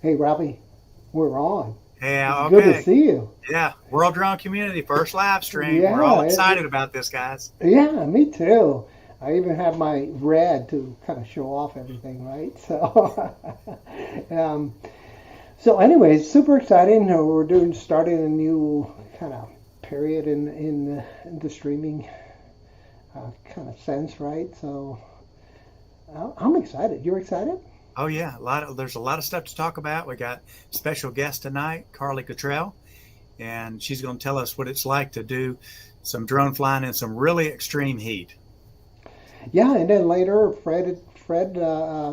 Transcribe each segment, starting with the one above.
Hey, Robbie, we're on. Yeah, Good to okay. see you. Yeah, World Drone Community, first live stream. We're all Yeah, excited about this, guys. yeah, me too. I even have my red to kind of show off everything, right? So, um, anyways, super exciting. We're starting a new kind of period in the streaming kind of sense, right? So, I'm excited. You're excited? Oh yeah, there's a lot of stuff to talk about. We got special guest tonight, Karley, and she's going to tell us what it's like to do some drone flying in some really extreme heat. Yeah, and then later, Fred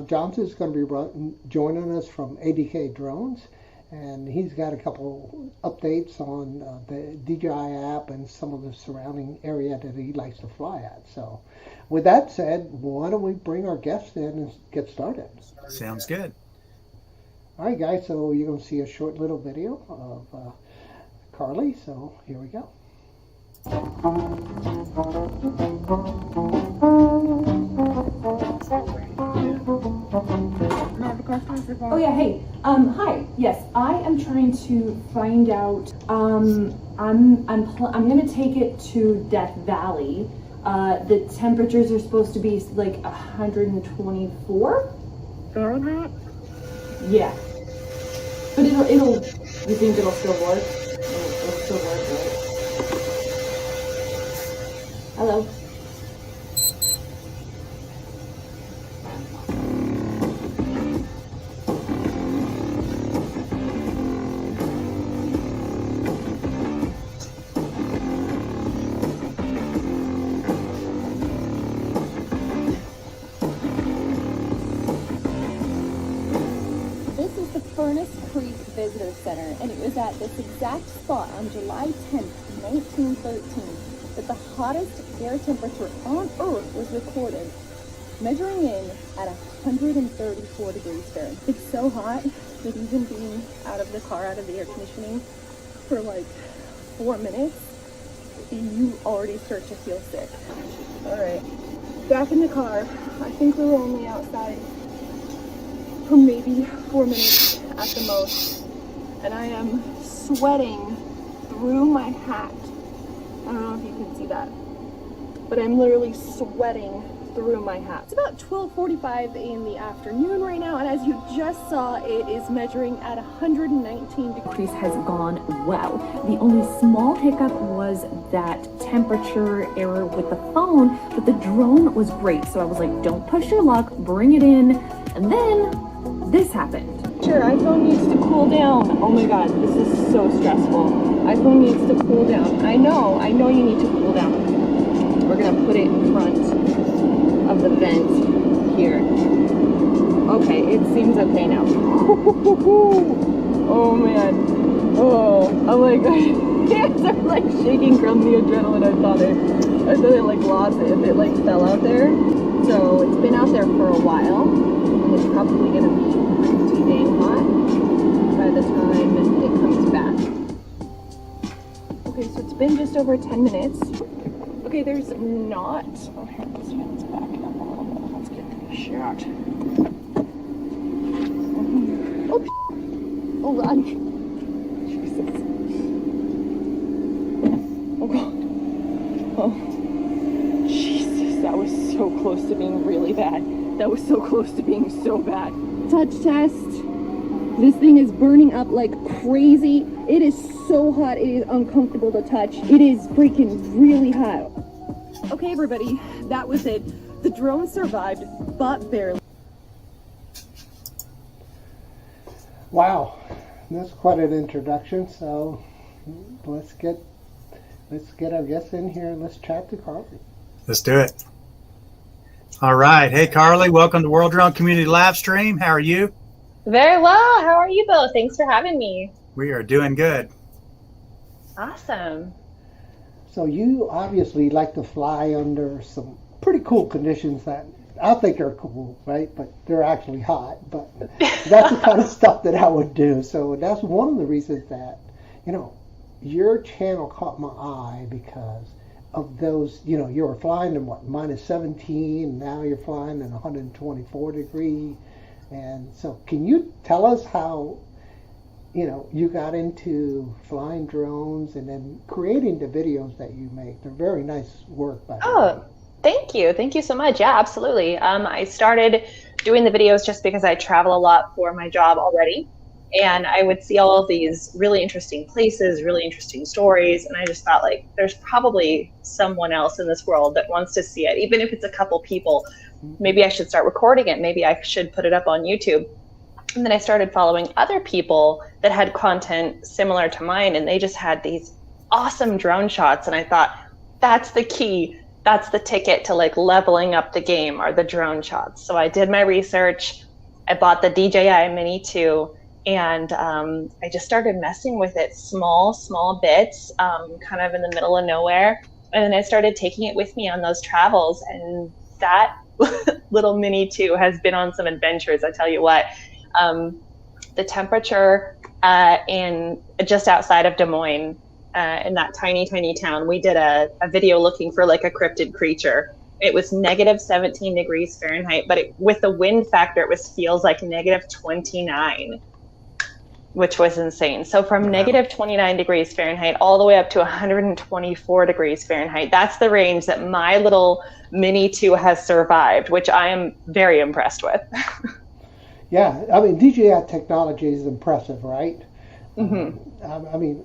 Johnson is going to be joining us from ADK Drones, and he's got a couple updates on the DJI app and some of the surrounding area that he likes to fly at. So, with that said, why don't we bring our guest in and get started? Sounds good. All right, guys. So you're going to see a short little video of Karley. So here we go. Oh yeah, hey. Hi. Yes, I am trying to find out. I'm gonna take it to Death Valley. The temperatures are supposed to be like 124 Fahrenheit. Yeah, but it'll. You think it'll still work? It'll still work, right? Hello. Visitor Center, and it was at this exact spot on July 10th, 1913, that the hottest air temperature on Earth was recorded, measuring in at 134 degrees Fahrenheit. It's so hot that even being out of the car, out of the air conditioning for like 4 minutes, you already start to feel sick. All right, back in the car. I think we were only outside for maybe 4 minutes at the most. And I am sweating through my hat. I don't know if you can see that, but I'm literally sweating through my hat. It's about 12:45 in the afternoon right now, and as you just saw, it is measuring at 119 degrees. Has gone well. The only small hiccup was that temperature error with the phone, but the drone was great. So I was like, don't push your luck, bring it in. And then this happened. Sure, iPhone needs to cool down. Oh my god, this is so stressful. iPhone needs to cool down. I know you need to cool down. We're gonna put it in front of the vent here. Okay, it seems okay now. Oh man. Oh my god. Hands are like shaking from the adrenaline. I thought I like lost it if it like fell out there. So it's been out there for a while, and it's probably gonna be pretty dang hot by the time it comes back. Okay, so it's been just over 10 minutes. Okay, there's not. Oh, here, this fan's back up a little bit. Let's get the shot. Oh, oh god. Jesus. Oh god. Oh. Jesus, that was so close to being really bad. That was so close to being so bad. Touch test. This thing is burning up like crazy. It is so hot, it is uncomfortable to touch. It is freaking really hot. Okay, everybody, that was it. The drone survived, but barely. Wow, that's quite an introduction. So let's get our guests in here and let's chat to Karley. Let's do it. All right. Hey, Karley, welcome to World Drone Community Live Stream. How are you? Very well. How are you both? Thanks for having me. We are doing good. Awesome. So you obviously like to fly under some pretty cool conditions that I think are cool, right? But they're actually hot. But that's the kind of stuff that I would do. So that's one of the reasons that, your channel caught my eye because of those, you were flying in what, -17, and now you're flying in 124 degree And so can you tell us how, you got into flying drones and then creating the videos that you make? They're very nice work, by the way. Oh, thank you. Thank you so much. Yeah, absolutely. I started doing the videos just because I travel a lot for my job already. And I would see all of these really interesting places, really interesting stories. And I just thought, like, there's probably someone else in this world that wants to see it. Even if it's a couple people, maybe I should start recording it. Maybe I should put it up on YouTube. And then I started following other people that had content similar to mine. And they just had these awesome drone shots. And I thought, that's the key. That's the ticket to like leveling up the game, are the drone shots. So I did my research. I bought the DJI Mini 2. And I just started messing with it small bits, kind of in the middle of nowhere. And then I started taking it with me on those travels. And that little Mini 2 has been on some adventures, I tell you what. The temperature in just outside of Des Moines, in that tiny town, we did a video looking for like a cryptid creature. It was negative 17 degrees Fahrenheit, but with the wind factor, feels like negative 29. Which was insane. So from negative 29 degrees Fahrenheit all the way up to 124 degrees Fahrenheit, that's the range that my little Mini 2 has survived, which I am very impressed with. Yeah, I mean, DJI technology is impressive, right? Mm-hmm. I mean,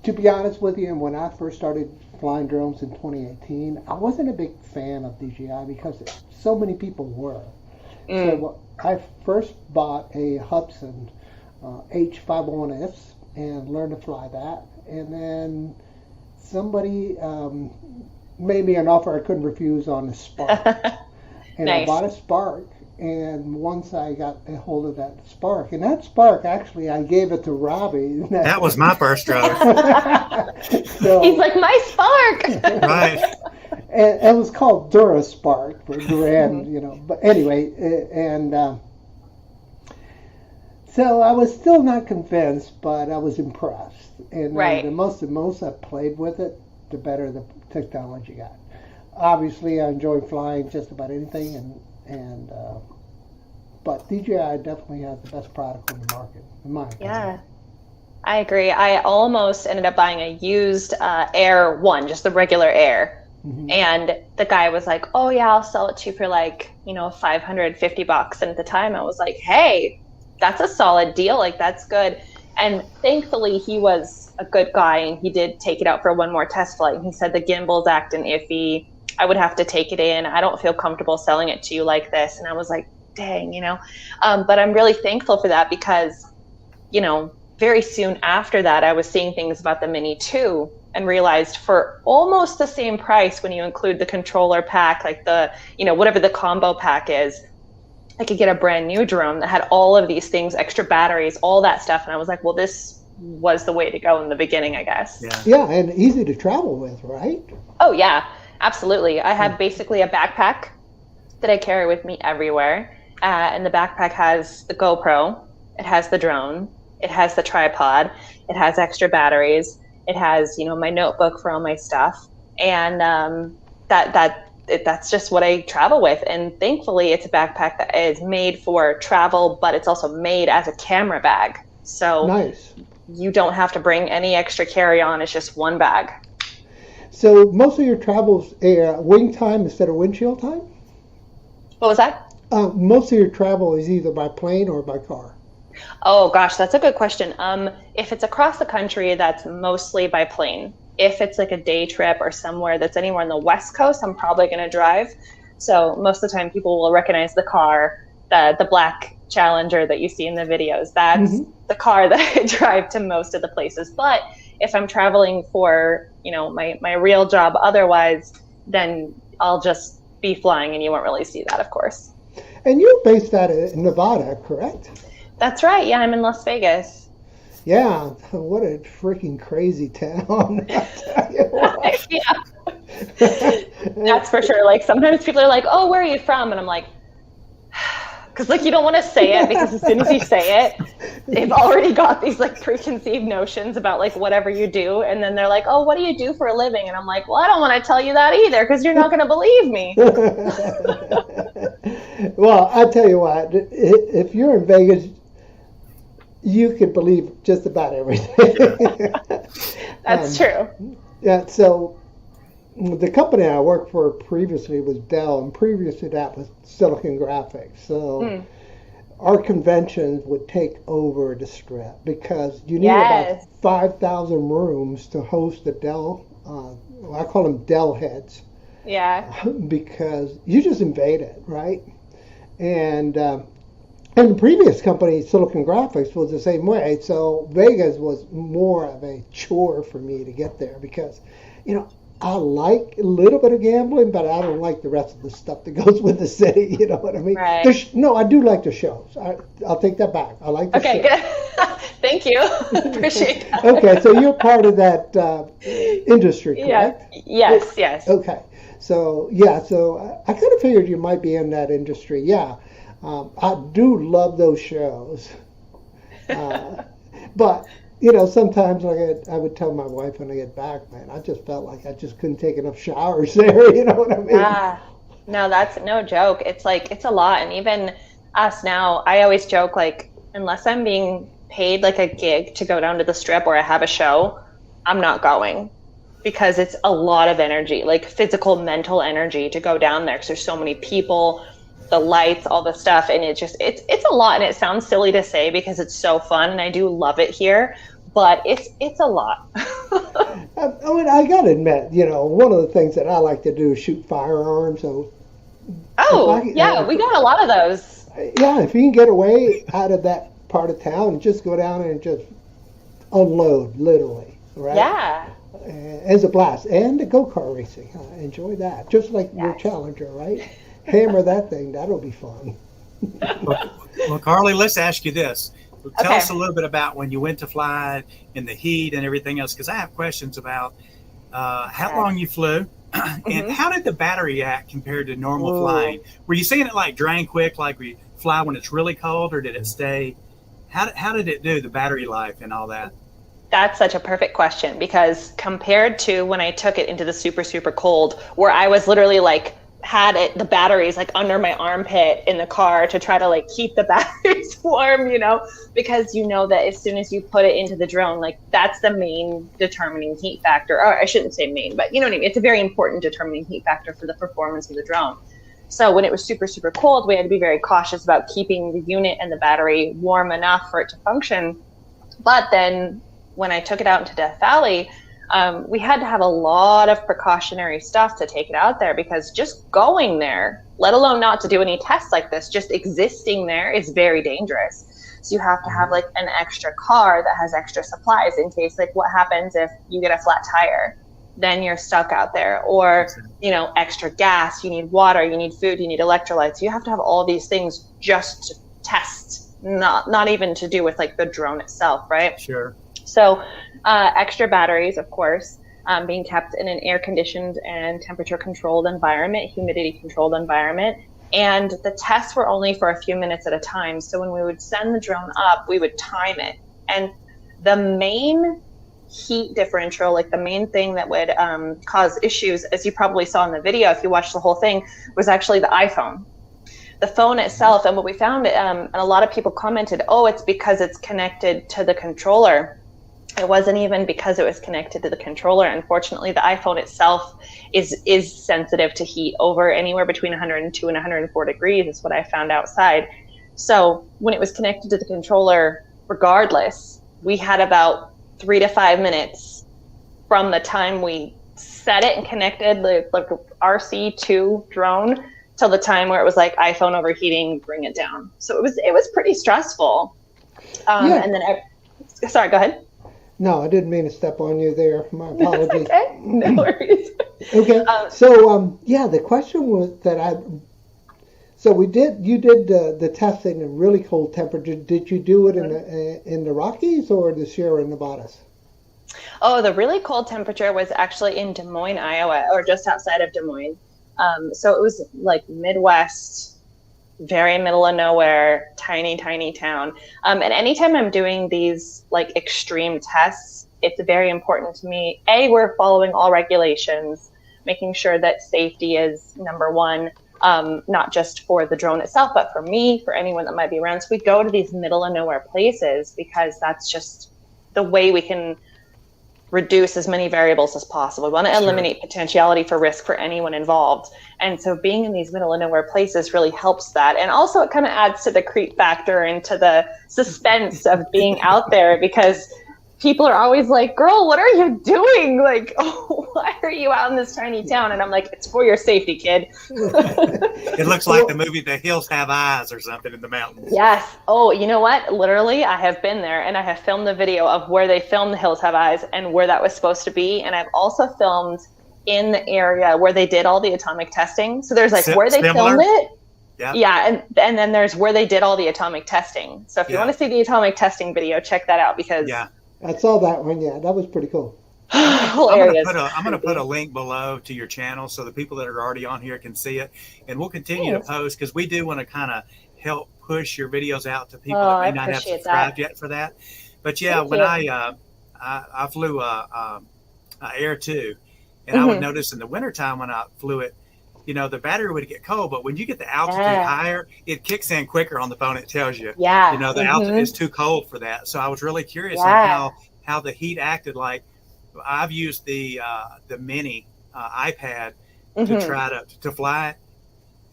to be honest with you, when I first started flying drones in 2018, I wasn't a big fan of DJI because so many people were. So I first bought a Hudson H501S and learned to fly that, and then somebody made me an offer I couldn't refuse on the Spark. And nice. I bought a Spark, and once I got a hold of that Spark, and that Spark, actually, I gave it to Robbie. That was my first drone. So, he's like, my Spark! Right. And it was called Dura Spark for Duran, but anyway, and so I was still not convinced, but I was impressed. And right. the most I played with it, the better the technology got. Obviously, I enjoy flying just about anything, but DJI definitely has the best product on the market, in my opinion. Yeah, I agree. I almost ended up buying a used Air 1, just the regular Air. Mm-hmm. And the guy was like, oh yeah, I'll sell it to you for like, $550. And at the time I was like, hey, that's a solid deal. Like, that's good. And thankfully he was a good guy and he did take it out for one more test flight. And he said, the gimbal's acting iffy. I would have to take it in. I don't feel comfortable selling it to you like this. And I was like, dang, but I'm really thankful for that because, very soon after that, I was seeing things about the Mini 2 and realized for almost the same price, when you include the controller pack, like the, whatever the combo pack is, I could get a brand new drone that had all of these things, extra batteries, all that stuff. And I was like, well, this was the way to go in the beginning, I guess. Yeah, and easy to travel with, right? Oh, yeah, absolutely. I have basically a backpack that I carry with me everywhere. And the backpack has the GoPro, it has the drone, it has the tripod, it has extra batteries, it has, my notebook for all my stuff. And that's just what I travel with. And thankfully it's a backpack that is made for travel, but it's also made as a camera bag. So nice. You don't have to bring any extra carry-on. It's just one bag. So most of your travels wing time instead of windshield time? What was that? Most of your travel is either by plane or by car. Oh gosh, that's a good question. If it's across the country, that's mostly by plane. If it's like a day trip or somewhere that's anywhere on the West Coast, I'm probably going to drive. So most of the time people will recognize the car, the black Challenger that you see in the videos. That's the car that I drive to most of the places. But if I'm traveling for, my real job otherwise, then I'll just be flying and you won't really see that, of course. And you're based out of Nevada, correct? That's right. Yeah, I'm in Las Vegas. Yeah, what a freaking crazy town. I tell you what. Yeah. That's for sure. Like, sometimes people are like, oh, where are you from? And I'm like, because like you don't want to say it because as soon as you say it, they've already got these like preconceived notions about like whatever you do. And then they're like, oh, what do you do for a living? And I'm like, well, I don't want to tell you that either because you're not going to believe me. Well, I tell you what, if you're in Vegas, you could believe just about everything. That's true. Yeah, so the company I worked for previously was Dell, and previous to that was Silicon Graphics. So our conventions would take over the Strip because you need about 5,000 rooms to host the Dell. I call them Dell heads. Yeah. Because you just invade it, right? And the previous company, Silicon Graphics, was the same way. So Vegas was more of a chore for me to get there because, I like a little bit of gambling, but I don't like the rest of the stuff that goes with the city. You know what I mean? Right. No, I do like the shows. I'll take that back. I like the shows. Good. Thank you. Appreciate that. Okay, so you're part of that industry, correct? Yeah. Yes. Okay. So, I kind of figured you might be in that industry. Yeah. I do love those shows. But, sometimes I would tell my wife when I get back, man, I just felt like I just couldn't take enough showers there. You know what I mean? Yeah. No, that's no joke. It's a lot. And even us now, I always joke, unless I'm being paid like a gig to go down to the Strip or I have a show, I'm not going. Because it's a lot of energy, physical, mental energy to go down there because there's so many people, the lights, all the stuff. And it's a lot. And it sounds silly to say because it's so fun and I do love it here, but it's a lot. I got to admit, one of the things that I like to do is shoot firearms. So we got a lot of those. Yeah, if you can get away out of that part of town and just go down and just unload, literally, right? Yeah. It's a blast. And the go-kart racing. I enjoy that. Just like your Challenger, right? Hammer that thing. That'll be fun. Well, Karley, let's ask you this. Tell us a little bit about when you went to fly in the heat and everything else, because I have questions about how long you flew and how did the battery act compared to normal flying? Were you seeing it drain quick, like we fly when it's really cold, or did it stay? How did it do, the battery life and all that? That's such a perfect question because compared to when I took it into the super, super cold, where I was literally had the batteries under my armpit in the car to try to keep the batteries warm, because that as soon as you put it into the drone, that's the main determining heat factor. Or I shouldn't say main, but you know what I mean? It's a very important determining heat factor for the performance of the drone. So when it was super, super cold, we had to be very cautious about keeping the unit and the battery warm enough for it to function. But then when I took it out into Death Valley, we had to have a lot of precautionary stuff to take it out there because just going there, let alone not to do any tests like this, just existing there is very dangerous. So you have to have an extra car that has extra supplies in case what happens if you get a flat tire, then you're stuck out there, or, extra gas, you need water, you need food, you need electrolytes. You have to have all these things just to test, not even to do with the drone itself, right? Sure. So extra batteries, of course, being kept in an air-conditioned and temperature-controlled environment, humidity-controlled environment. And the tests were only for a few minutes at a time. So when we would send the drone up, we would time it. And the main heat differential, the main thing that would cause issues, as you probably saw in the video, if you watched the whole thing, was actually the iPhone. The phone itself, and what we found, and a lot of people commented, it's because it's connected to the controller. It wasn't even because it was connected to the controller. Unfortunately, the iPhone itself is sensitive to heat over anywhere between 102 and 104 degrees is what I found outside. So when it was connected to the controller, regardless, we had about 3 to 5 minutes from the time we set it and connected the RC2 drone till the time where it was iPhone overheating, bring it down. So it was pretty stressful. And then, sorry, go ahead. No, I didn't mean to step on you there. My apologies. Okay, no worries. Okay, so the question was you did the testing in really cold temperature. Did you do it in the Rockies or the Sierra Nevadas? Oh, the really cold temperature was actually in Des Moines, Iowa, or just outside of Des Moines. So it was Midwest, very middle of nowhere, tiny town. And anytime I'm doing these extreme tests, it's very important to me. We're following all regulations, making sure that safety is number one. not just for the drone itself, but for me, for anyone that might be around. So we go to these middle of nowhere places because that's just the way we can reduce as many variables as possible. We want to eliminate potentiality for risk for anyone involved. And so being in these middle of nowhere places really helps that. And also it kind of adds to the creep factor and to the suspense of being out there, because people are always like, girl, what are you doing? Like, oh, why are you out in this tiny town? And I'm like, it's for your safety, kid. It looks like the movie The Hills Have Eyes or something in the mountains. Yes. Oh, you know what? Literally, I have been there, and I have filmed the video of where they filmed The Hills Have Eyes and where that was supposed to be. And I've also filmed in the area where they did all the atomic testing. So there's like where they filmed it. Yeah. And then there's where they did all the atomic testing. So if you want to see the atomic testing video, check that out, because I saw that one. Yeah, that was pretty cool. Hilarious. I'm going to put a link below to your channel so the people that are already on here can see it. And we'll continue to post, because we do want to kind of help push your videos out to people that may not have subscribed yet for that. But when I flew Air 2, and I would notice in the wintertime when I flew it, the battery would get cold, but when you get the altitude higher, it kicks in quicker on the phone. It tells you, the altitude is too cold for that. So I was really curious on how the heat acted. Like, I've used the mini iPad to try to fly it.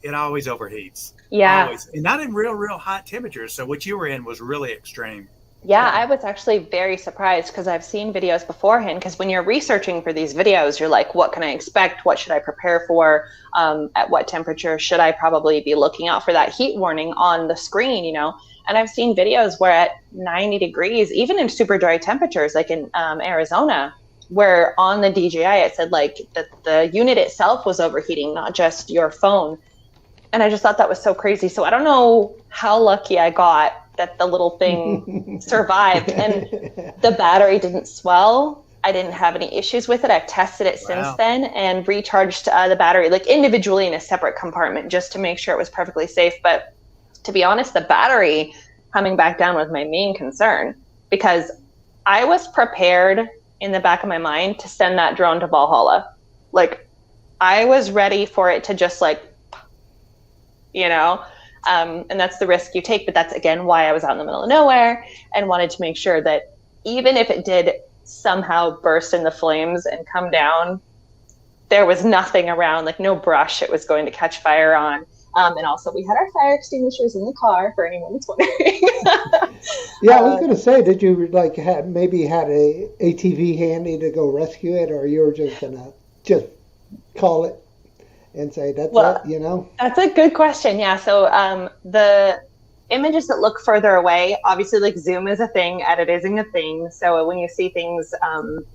It always overheats. Always. And not in real hot temperatures. So what you were in was really extreme. Yeah, I was actually very surprised, because I've seen videos beforehand. Because when you're researching for these videos, you're like, what can I expect? What should I prepare for? At what temperature should I probably be looking out for that heat warning on the screen, And I've seen videos where at 90 degrees, even in super dry temperatures, like in Arizona, where on the DJI, it said like that the unit itself was overheating, not just your phone. And I just thought that was so crazy. So I don't know how lucky I got that the little thing survived, and the battery didn't swell. I didn't have any issues with it. I've tested it since then and recharged the battery like individually in a separate compartment just to make sure it was perfectly safe. But to be honest, the battery coming back down was my main concern, because I was prepared in the back of my mind to send that drone to Valhalla. Like, I was ready for it to just and that's the risk you take. But that's, again, why I was out in the middle of nowhere and wanted to make sure that even if it did somehow burst into flames and come down, there was nothing around, like no brush it was going to catch fire on. And also we had our fire extinguishers in the car, for anyone that's wondering. I was going to say, did you had a ATV handy to go rescue it, or you were just going to call it and say, that's it, That's a good question. Yeah. So the images that look further away, obviously, like zoom is a thing, editing a thing. So when you see things,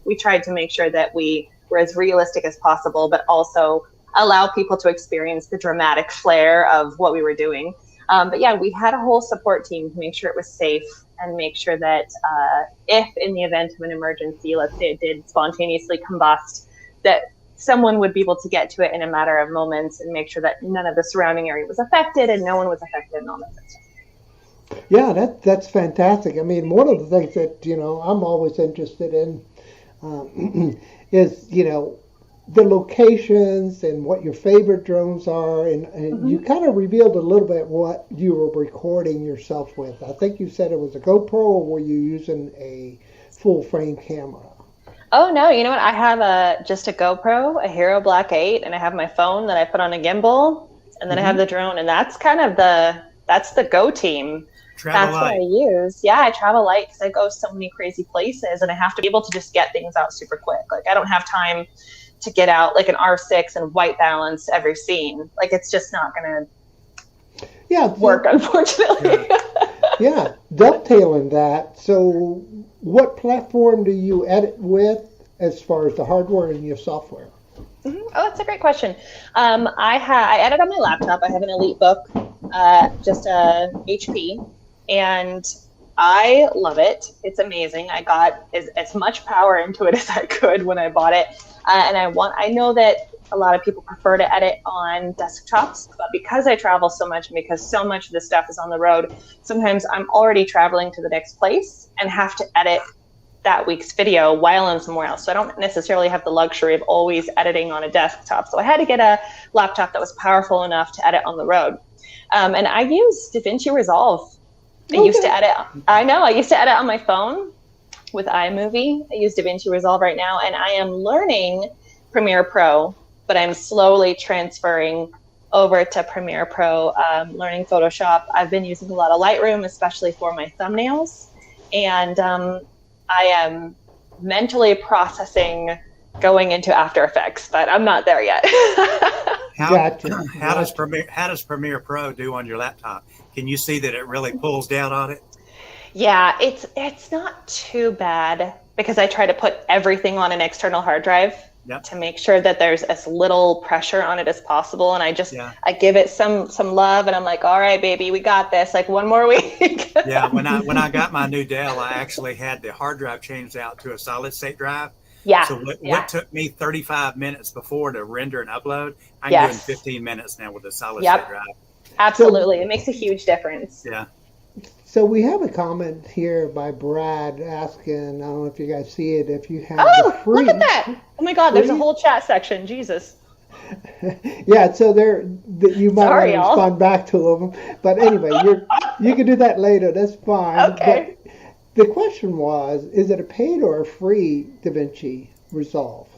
we tried to make sure that we were as realistic as possible, but also allow people to experience the dramatic flair of what we were doing. But yeah, we had a whole support team to make sure it was safe and make sure that if in the event of an emergency, let's say it did spontaneously combust, that someone would be able to get to it in a matter of moments and make sure that none of the surrounding area was affected and no one was affected and all that stuff. Yeah, that's fantastic. I mean, one of the things that, I'm always interested in is, the locations and what your favorite drones are. And you kind of revealed a little bit what you were recording yourself with. I think you said it was a GoPro, or were you using a full frame camera? Oh, no. You know what? I have just a GoPro, a Hero Black 8, and I have my phone that I put on a gimbal, and then I have the drone, and that's kind of that's the go team. That's what I use. Yeah, I travel light because I go so many crazy places, and I have to be able to just get things out super quick. Like, I don't have time to get out like an R6 and white balance every scene. Like, it's just not going to work, unfortunately. Yeah, dovetailing that. So what platform do you edit with as far as the hardware and your software? Oh, that's a great question. I edit on my laptop. I have an EliteBook, just a HP, and I love it. It's amazing. I got as much power into it as I could when I bought it. And I know that a lot of people prefer to edit on desktops, but because I travel so much and because so much of the stuff is on the road, sometimes I'm already traveling to the next place and have to edit that week's video while I'm somewhere else. So I don't necessarily have the luxury of always editing on a desktop. So I had to get a laptop that was powerful enough to edit on the road. And I use DaVinci Resolve. I used to edit on my phone with iMovie. I use DaVinci Resolve right now, and I am learning Premiere Pro, but I'm slowly transferring over to Premiere Pro, learning Photoshop. I've been using a lot of Lightroom, especially for my thumbnails. And I am mentally processing going into After Effects, but I'm not there yet. How does Premiere Pro do on your laptop? Can you see that it really pulls down on it? Yeah, it's not too bad because I try to put everything on an external hard drive to make sure that there's as little pressure on it as possible. And I give it some love, and I'm like, all right, baby, we got this. Like, one more week. Yeah, when I got my new Dell, I actually had the hard drive changed out to a solid state drive. Yeah. So what took me 35 minutes before to render and upload, I can do in 15 minutes now with a solid state drive. Absolutely. It makes a huge difference. Yeah. So we have a comment here by Brad asking, I don't know if you guys see it, if you have the free. Look at that. Oh my God, there's a whole chat section. Jesus. Yeah, so you might want to respond back to them. But anyway, you can do that later. That's fine. Okay. But the question was, is it a paid or a free DaVinci Resolve?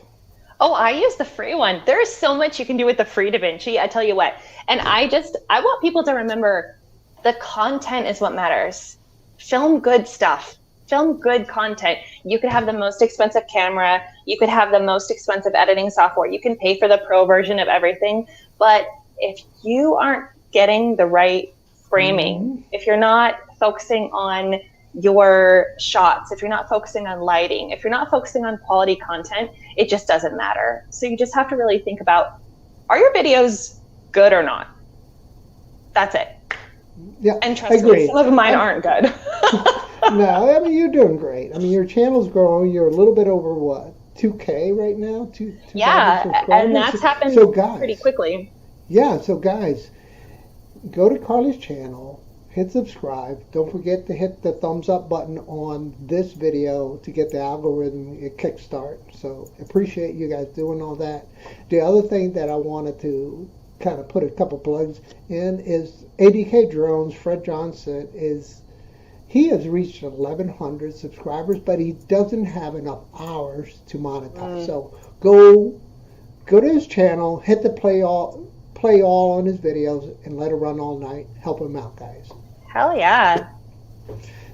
Oh, I use the free one. There is so much you can do with the free DaVinci. I tell you what. And I want people to remember the content is what matters. Film good stuff. Film good content. You could have the most expensive camera. You could have the most expensive editing software. You can pay for the pro version of everything. But if you aren't getting the right framing, if you're not focusing on your shots, if you're not focusing on lighting, if you're not focusing on quality content, it just doesn't matter. So you just have to really think about, are your videos good or not? That's it. Yeah, and trust me, some of mine aren't good. No, I mean, you're doing great. I mean, your channel's growing. You're a little bit over what, 2K right now? 2,000 and that's happened pretty quickly. Yeah, so guys, go to Karley's channel, hit subscribe. Don't forget to hit the thumbs up button on this video to get the algorithm kickstart. So appreciate you guys doing all that. The other thing that I wanted to kind of put a couple plugs in is ADK Drones. Fred Johnson he has reached 1,100 subscribers, but he doesn't have enough hours to monetize. So go to his channel, hit the play all on his videos, and let it run all night. Help him out, guys. Hell yeah.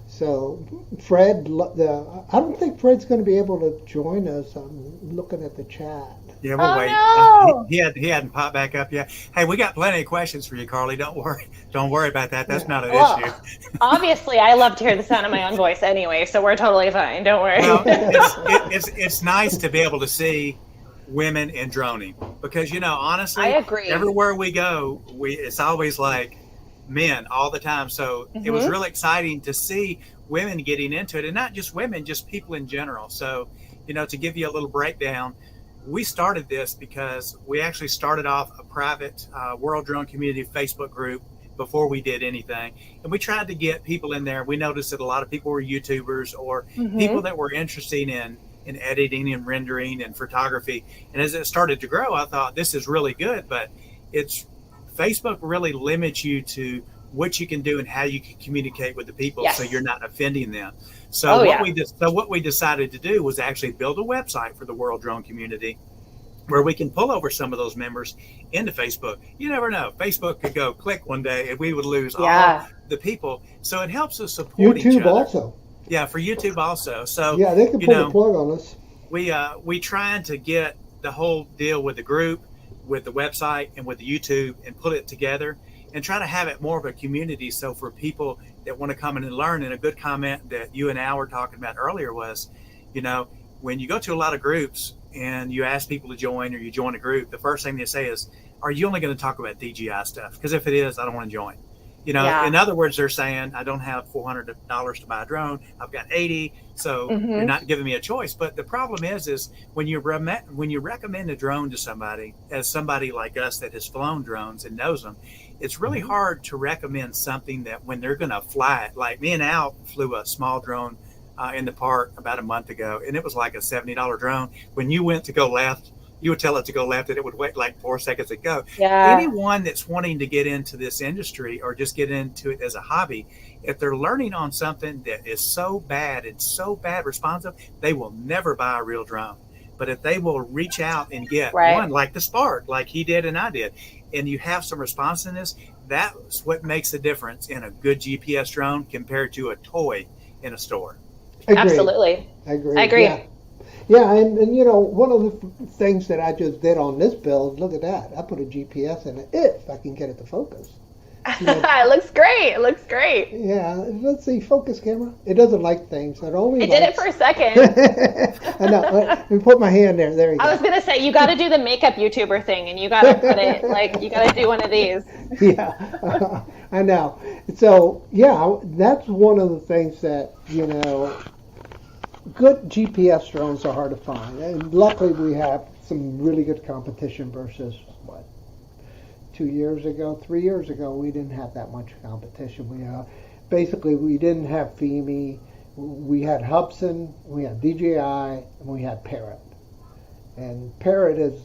So Fred, I don't think Fred's going to be able to join us. I'm looking at the chat. Yeah, we'll wait. No. He hadn't popped back up yet. Hey, we got plenty of questions for you, Karley. Don't worry about that. That's not an issue. Obviously, I love to hear the sound of my own voice anyway, so we're totally fine. Don't worry. Well, it's nice to be able to see women in droning because, honestly, I agree. Everywhere we go, it's always like men all the time. So it was really exciting to see women getting into it, and not just women, just people in general. So, to give you a little breakdown, we started this because we actually started off a private World Drone Community Facebook group before we did anything. And we tried to get people in there. We noticed that a lot of people were YouTubers or people that were interested in editing and rendering and photography. And as it started to grow, I thought this is really good, but Facebook really limits you to what you can do and how you can communicate with the people so you're not offending them. So what we decided to do was actually build a website for the World Drone Community where we can pull over some of those members into Facebook. You never know. Facebook could go click one day and we would lose all the people. So it helps us support each other. YouTube also. Yeah, for YouTube also. So yeah, they can pull the plug on us. We trying to get the whole deal with the group, with the website, and with the YouTube and put it together and try to have it more of a community. So for people that want to come in and learn, and a good comment that you and Al were talking about earlier was, when you go to a lot of groups and you ask people to join or you join a group, the first thing they say is, are you only going to talk about DJI stuff? Because if it is, I don't want to join. In other words, they're saying, I don't have $400 to buy a drone. I've got 80. So you're not giving me a choice. But the problem is when you recommend a drone to somebody, as somebody like us that has flown drones and knows them, it's really hard to recommend something that when they're going to fly it, like me and Al flew a small drone in the park about a month ago, and it was like a $70 drone. When you went to go left, you would tell it to go left, and it would wait like 4 seconds to go. Yeah. Anyone that's wanting to get into this industry or just get into it as a hobby, if they're learning on something that is so bad and so bad responsive, they will never buy a real drone. But if they will reach out and get one like the Spark, like he did and I did, and you have some responsiveness, that's what makes the difference in a good GPS drone compared to a toy in a store. Absolutely. I agree. Yeah, and you know, one of the things that I just did on this build, look at that. I put a GPS in it if I can get it to focus. You know, it looks great. It looks great. Yeah, let's see, focus camera. It doesn't like things. It did it for a second. I know. Let me put my hand there. There you go. I was going to say, you got to do the makeup YouTuber thing, and you got to put it, like, you got to do one of these. Yeah, I know. So, yeah, that's one of the things that, you know, good GPS drones are hard to find. And luckily we have some really good competition versus, 3 years ago, we didn't have that much competition. We didn't have FEMI. We had Hubsan, we had DJI, and we had Parrot. And Parrot has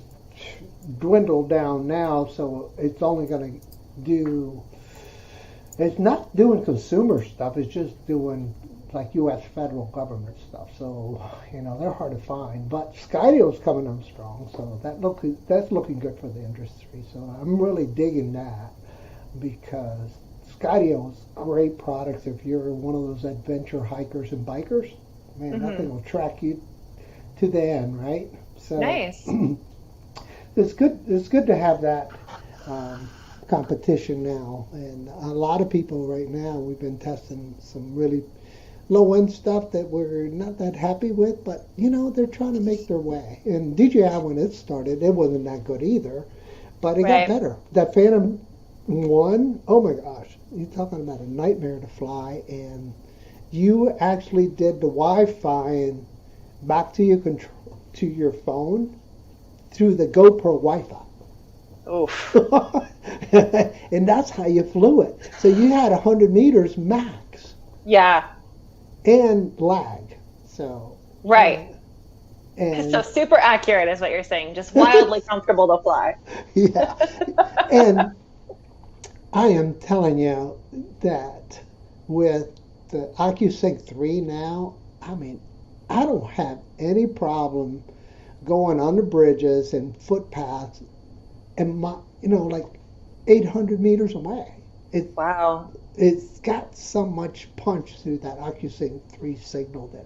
dwindled down now, so it's only going to do. It's not doing consumer stuff. It's just doing like U.S. federal government stuff. So, you know, they're hard to find. But Skydio's coming on strong, so that's looking good for the industry. So I'm really digging that because Skydio's great products if you're one of those adventure hikers and bikers. Man, that thing will track you to the end, right? So nice. It's good to have that competition now. And a lot of people right now, we've been testing some really low-end stuff that we're not that happy with, but, you know, they're trying to make their way. And DJI, when it started, it wasn't that good either, but it got better. That Phantom 1, oh my gosh, you're talking about a nightmare to fly, and you actually did the Wi-Fi and back to your control, to your phone through the GoPro Wi-Fi. Oof. And that's how you flew it. So you had 100 meters max. Yeah. And lag. So right. And so super accurate is what you're saying. Just wildly comfortable to fly. Yeah. And I am telling you that with the OcuSync 3 now, I mean, I don't have any problem going under bridges and footpaths and like 800 meters away. Wow. It's got so much punch through that OcuSync 3 signal that,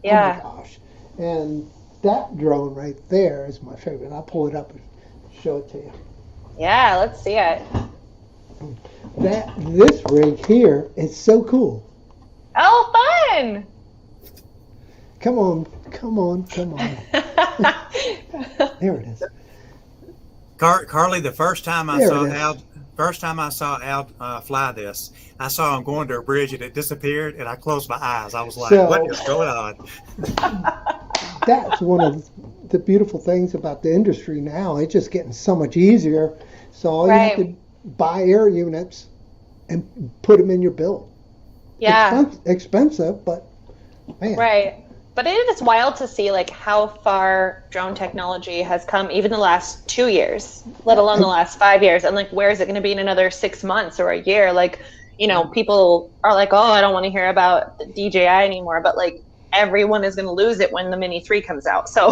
yeah. Oh my gosh. And that drone right there is my favorite. I'll pull it up and show it to you. Yeah, let's see it. This rig here is so cool. Oh, fun! Come on. There it is. Karley, the first time I saw Al fly this, I saw him going to a bridge and it disappeared, and I closed my eyes. I was like, what is going on? That's one of the beautiful things about the industry now. It's just getting so much easier. So all you have to buy air units and put them in your build. Yeah. Expensive, but man. Right. But it is wild to see like how far drone technology has come even the last 2 years, let alone the last 5 years. And like, where is it going to be in another 6 months or a year? Like, you know, people are like, oh, I don't want to hear about the DJI anymore. But like, everyone is going to lose it when the Mini 3 comes out. So,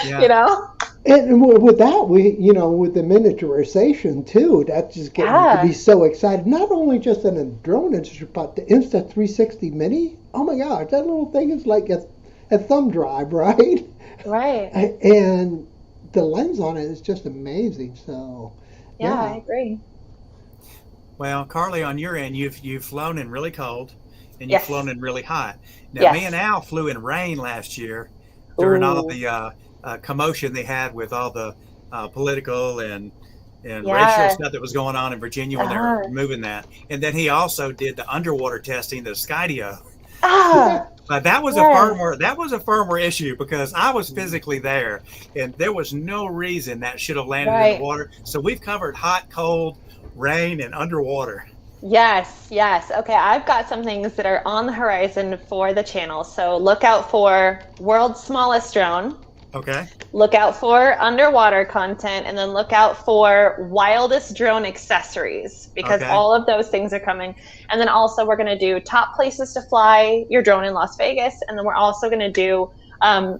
you know. And with that, with the miniaturization too, that's just getting to be so excited. Not only just in the drone industry, but the Insta360 Mini. Oh my gosh, that little thing is like a thumb drive, right? Right. And the lens on it is just amazing. So, yeah. I agree. Well, Karley, on your end, you've flown in really cold, and you've flown in really hot. Now, me and Al flew in rain last year during all the commotion they had with all the political and racial stuff that was going on in Virginia when they were moving that. And then he also did the underwater testing, the Skydio. But that was a firmware issue because I was physically there, and there was no reason that should have landed in the water. So we've covered hot, cold, rain, and underwater. Yes, yes. Okay, I've got some things that are on the horizon for the channel. So look out for world's smallest drone. Okay. Look out for underwater content, and then look out for wildest drone accessories, because all of those things are coming. And then also we're going to do top places to fly your drone in Las Vegas. And then we're also going to do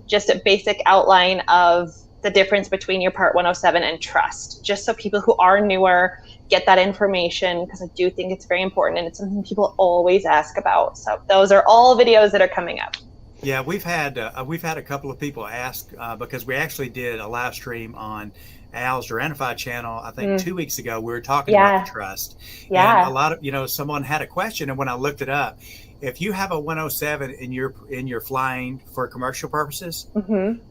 just a basic outline of the difference between your Part 107 and Trust, just so people who are newer get that information, because I do think it's very important and it's something people always ask about. So those are all videos that are coming up. Yeah, we've had a couple of people ask because we actually did a live stream on Al's Duranified channel. I think 2 weeks ago we were talking about the Trust. Yeah. And a lot of someone had a question, and when I looked it up, if you have a 107 and you're flying for commercial purposes,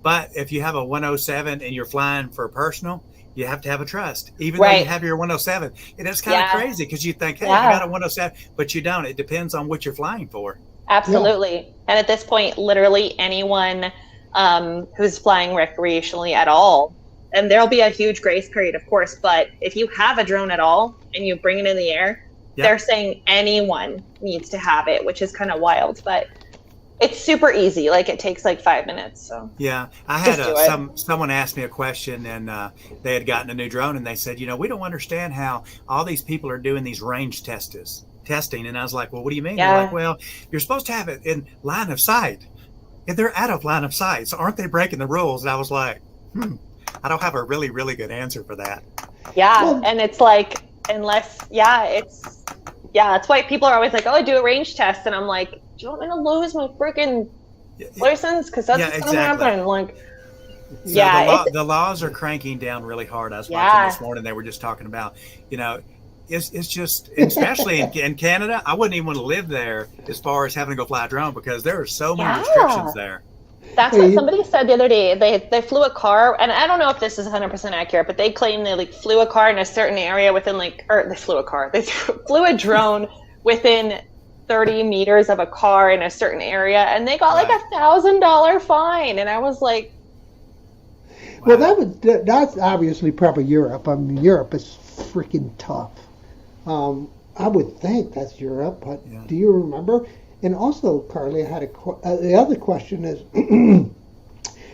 but if you have a 107 and you're flying for personal, you have to have a Trust, even though you have your 107. And it's kind of crazy because you think, hey, I got a 107, but you don't. It depends on what you're flying for. Absolutely. Yeah. And at this point, literally anyone who's flying recreationally at all, and there'll be a huge grace period, of course, but if you have a drone at all and you bring it in the air, they're saying anyone needs to have it, which is kind of wild, but it's super easy. Like, it takes like 5 minutes. So yeah, I had someone asked me a question, and they had gotten a new drone, and they said, we don't understand how all these people are doing these range testing. And I was like, well, what do you mean? They're like, well, you're supposed to have it in line of sight. If they're out of line of sight, so aren't they breaking the rules? And I was like, I don't have a really, really good answer for that. Yeah. And it's like, that's why people are always like, oh, do a range test. And I'm like, do you want me to lose my freaking license? Because that's what's going to happen. Like, the laws are cranking down really hard. I was watching this morning. They were just talking about, it's just, especially in Canada, I wouldn't even want to live there as far as having to go fly a drone, because there are so many restrictions there. That's what somebody said the other day. They flew a car, and I don't know if this is 100% accurate, but they claim they flew a car in a certain area within they flew a car. They flew a drone within 30 meters of a car in a certain area, and they got like $1,000 fine. And I was like, wow. Well, that's obviously probably Europe. I mean, Europe is freaking tough. I would think that's Europe, but do you remember? And also, Karley, I had the other question is,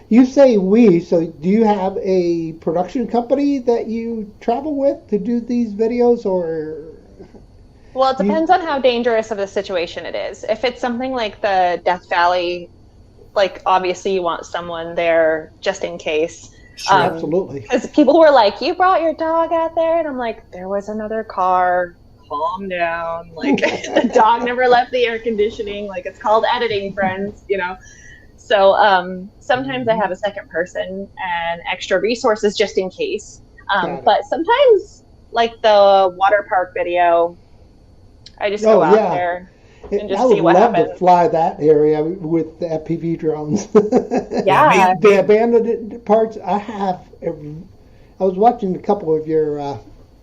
you say we, so do you have a production company that you travel with to do these videos, or? Well, it depends on how dangerous of a situation it is. If it's something like the Death Valley, like, obviously you want someone there just in case. Sure, absolutely. Because people were like, you brought your dog out there? And I'm like, there was another car. Calm down. Like, the dog never left the air conditioning. Like, it's called editing, friends, So sometimes I have a second person and extra resources just in case. But sometimes, like the water park video, I just go out there and just see what happens. I would love to fly that area with the FPV drones. Yeah. The abandoned parts, I was watching a couple of your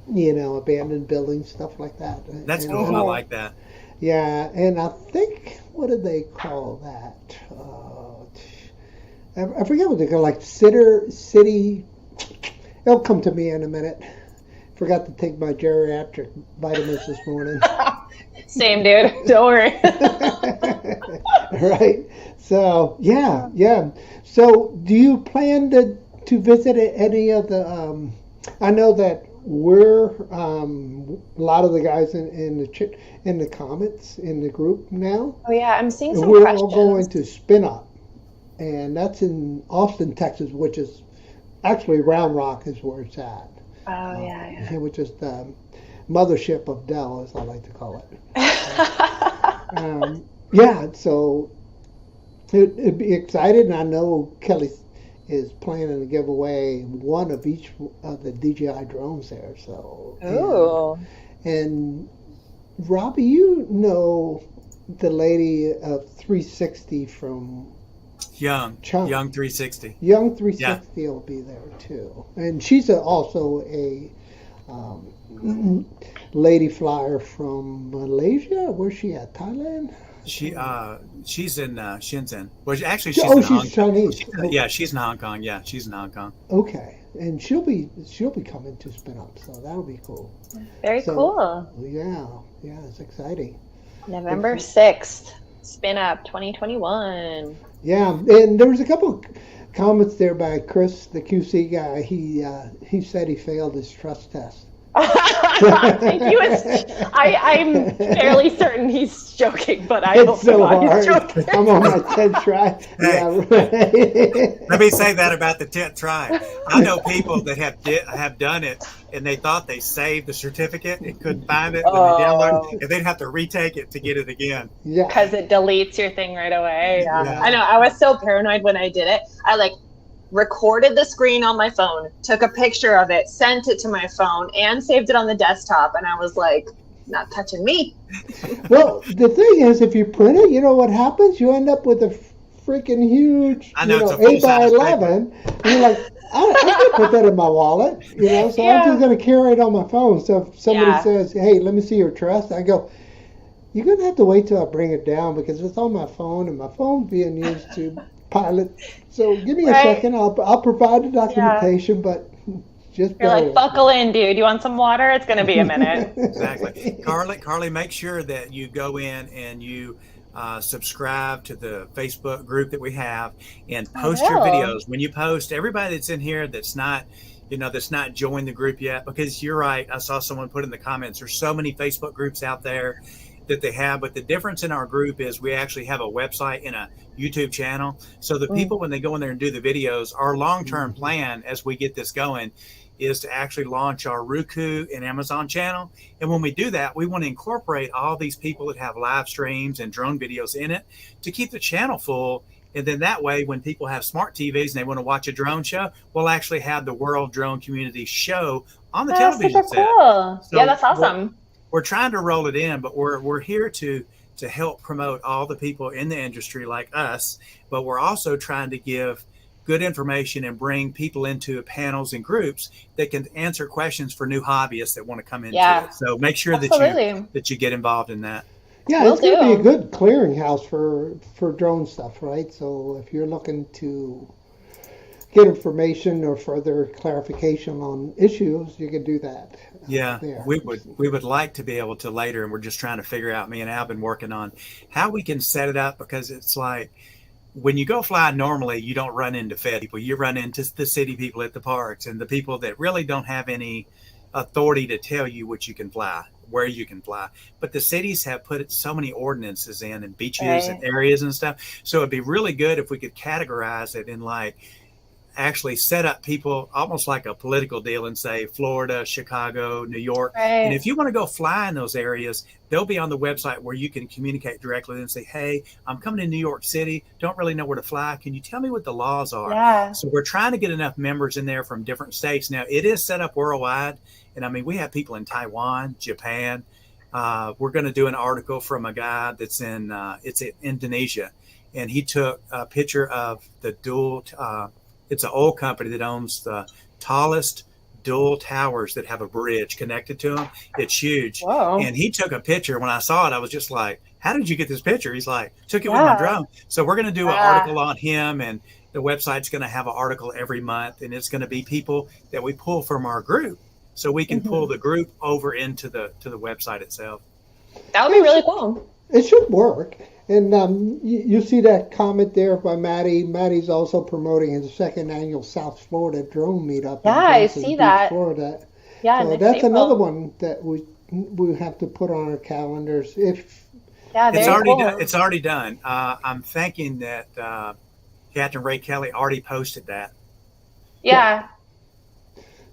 abandoned buildings, stuff like that. That's cool. I like that. Yeah, and I think, what did they call that? I forget what they call, like city. It'll come to me in a minute. Forgot to take my geriatric vitamins this morning. Same, dude. Don't worry. Right. So yeah. So, do you plan to visit any of the? I know that we're a lot of the guys in the comments in the group now. Oh yeah, I'm seeing some we're questions. All going to Spin Up, and that's in Austin, Texas, which is actually Round Rock is where it's at. Oh yeah. Which is the mothership of Dell, as I like to call it. So it'd be excited, and I know Kelly is planning to give away one of each of the DJI drones there. So, and Robbie, you know the lady of 360 from Young 360. Young 360 will be there too, and she's also a lady flyer from Malaysia. Where's she at? Thailand? She's in Shenzhen. Well, actually, She's in Hong Chinese. Kong. Yeah, she's in Hong Kong. Yeah, she's in Hong Kong. Okay, and she'll be coming to Spin Up, so that'll be cool. Very cool. Yeah, it's exciting. November 6th, Spin Up 2021. Yeah, and there was a couple comments there by Chris, the QC guy. He said he failed his trust test. I'm fairly certain he's joking, but I hope so not. Hard. He's joking. I'm on my 10th try. Hey, Yeah, right. let me say that about the 10th try. I know people that have done it, and they thought they saved the certificate and couldn't find it when they downloaded it, and they'd have to retake it to get it again. Yeah, Because it deletes your thing right away. Yeah. I know. I was so paranoid when I did it. I recorded the screen on my phone, took a picture of it, sent it to my phone, and saved it on the desktop. And I was like, not touching me. Well, the thing is, if you print it, you know what happens? You end up with a freaking huge, it's a 8 by full-size 11. And you're like, I can't put that in my wallet, so I'm just going to carry it on my phone. So if somebody says, hey, let me see your trust, I go, you're going to have to wait till I bring it down because it's on my phone and my phone's being used to pilot. So give me a second. I'll provide the documentation, but just you're like, buckle in, dude. You want some water? It's going to be a minute. Exactly. Karley, make sure that you go in and you subscribe to the Facebook group that we have and post your videos. When you post, everybody that's in here that's not joined the group yet, because you're right. I saw someone put in the comments, there's so many Facebook groups out there that they have, but the difference in our group is we actually have a website and a YouTube channel. So the people, when they go in there and do the videos, our long-term plan as we get this going is to actually launch our Roku and Amazon channel. And when we do that, we want to incorporate all these people that have live streams and drone videos in it to keep the channel full. And then that way, when people have smart TVs and they want to watch a drone show, we'll actually have the World Drone Community show on the television set. Cool. So yeah, that's awesome. We're trying to roll it in, but we're here to help promote all the people in the industry like us. But we're also trying to give good information and bring people into panels and groups that can answer questions for new hobbyists that want to come into it. So make sure that you get involved in that. Yeah, it's going to be a good clearinghouse for drone stuff, right? So if you're looking to get information or further clarification on issues, you can do that. Yeah, we would like to be able to later, and we're just trying to figure out, me and Al have been working on how we can set it up, because it's like when you go fly normally, you don't run into Fed people. You run into the city people at the parks and the people that really don't have any authority to tell you what you can fly, where you can fly. But the cities have put so many ordinances in and beaches and areas and stuff. So it'd be really good if we could categorize it in actually set up people almost like a political deal and say Florida, Chicago, New York. And if you want to go fly in those areas, they'll be on the website where you can communicate directly and say, hey, I'm coming to New York City, don't really know where to fly. Can you tell me what the laws are? Yeah. So we're trying to get enough members in there from different states. Now, it is set up worldwide. And I mean, we have people in Taiwan, Japan. We're going to do an article from a guy that's in Indonesia. And he took a picture of the dual it's an oil company that owns the tallest dual towers that have a bridge connected to them. It's huge. Whoa. And he took a picture. When I saw it, I was just like, how did you get this picture? He's like, took it with my drone. So we're going to do an article on him, and the website's going to have an article every month, and it's going to be people that we pull from our group, so we can pull the group over into the website itself. That would be really cool. It should work. And you see that comment there by Maddie. Maddie's also promoting his second annual South Florida drone meetup. Yeah, I see that. Florida. Yeah, so that's April. Another one that we have to put on our calendars. It's already done. I'm thinking that Captain Ray Kelly already posted that. Yeah.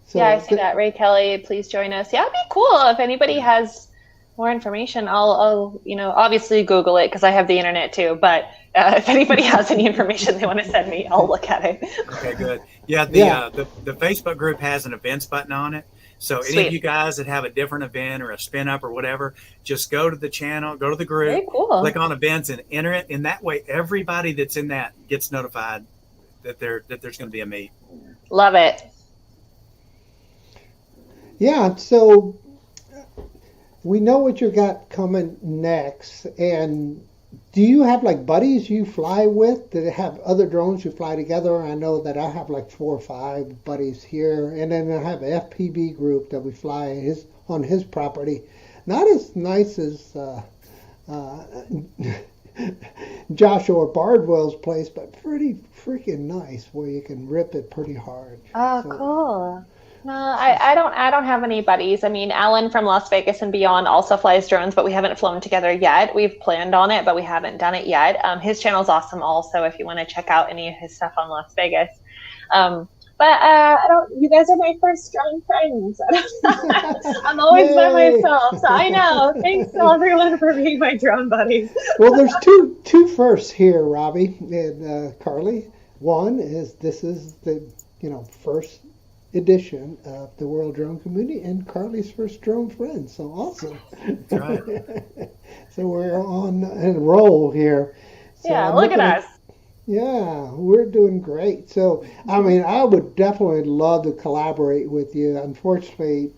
So I see that. Ray Kelly, please join us. Yeah, it'd be cool if anybody has more information. I'll obviously Google it because I have the internet too. But if anybody has any information they want to send me, I'll look at it. Okay, good. Yeah, the Facebook group has an events button on it. So any of you guys that have a different event or a spin up or whatever, just go to the channel, go to the group, click on events and enter it. And that way, everybody that's in that gets notified that there's going to be a meet. Love it. Yeah, so we know what you got coming next. And do you have like buddies you fly with? Do they have other drones you fly together? I know that I have like 4 or 5 buddies here. And then I have an FPV group that we fly on his property. Not as nice as Joshua Bardwell's place, but pretty freaking nice where you can rip it pretty hard. Oh, so, cool. No, I don't have any buddies. I mean, Alan from Las Vegas and beyond also flies drones, but we haven't flown together yet. We've planned on it, but we haven't done it yet. His channel's awesome also if you want to check out any of his stuff on Las Vegas. You guys are my first drone friends. I'm always by myself, so I know. Thanks to everyone for being my drone buddies. Well, there's two firsts here, Robbie and Karley. One is this is the first edition of the World Drone Community and Karley's first drone friend. So awesome. That's right. So we're on a roll here. So yeah, look at us. Yeah, we're doing great. So, I mean, I would definitely love to collaborate with you. Unfortunately,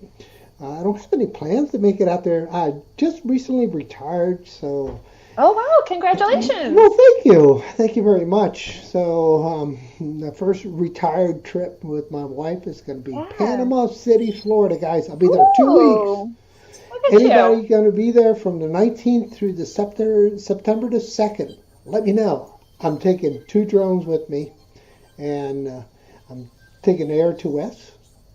I don't have any plans to make it out there. I just recently retired, so... Oh, wow. Congratulations. Well, thank you. Thank you very much. So, the first retired trip with my wife is going to be Panama City, Florida, guys. I'll be there 2 weeks. Anybody going to be there from the 19th through the September the 2nd? Let me know. I'm taking 2 drones with me, and I'm taking the Air 2S,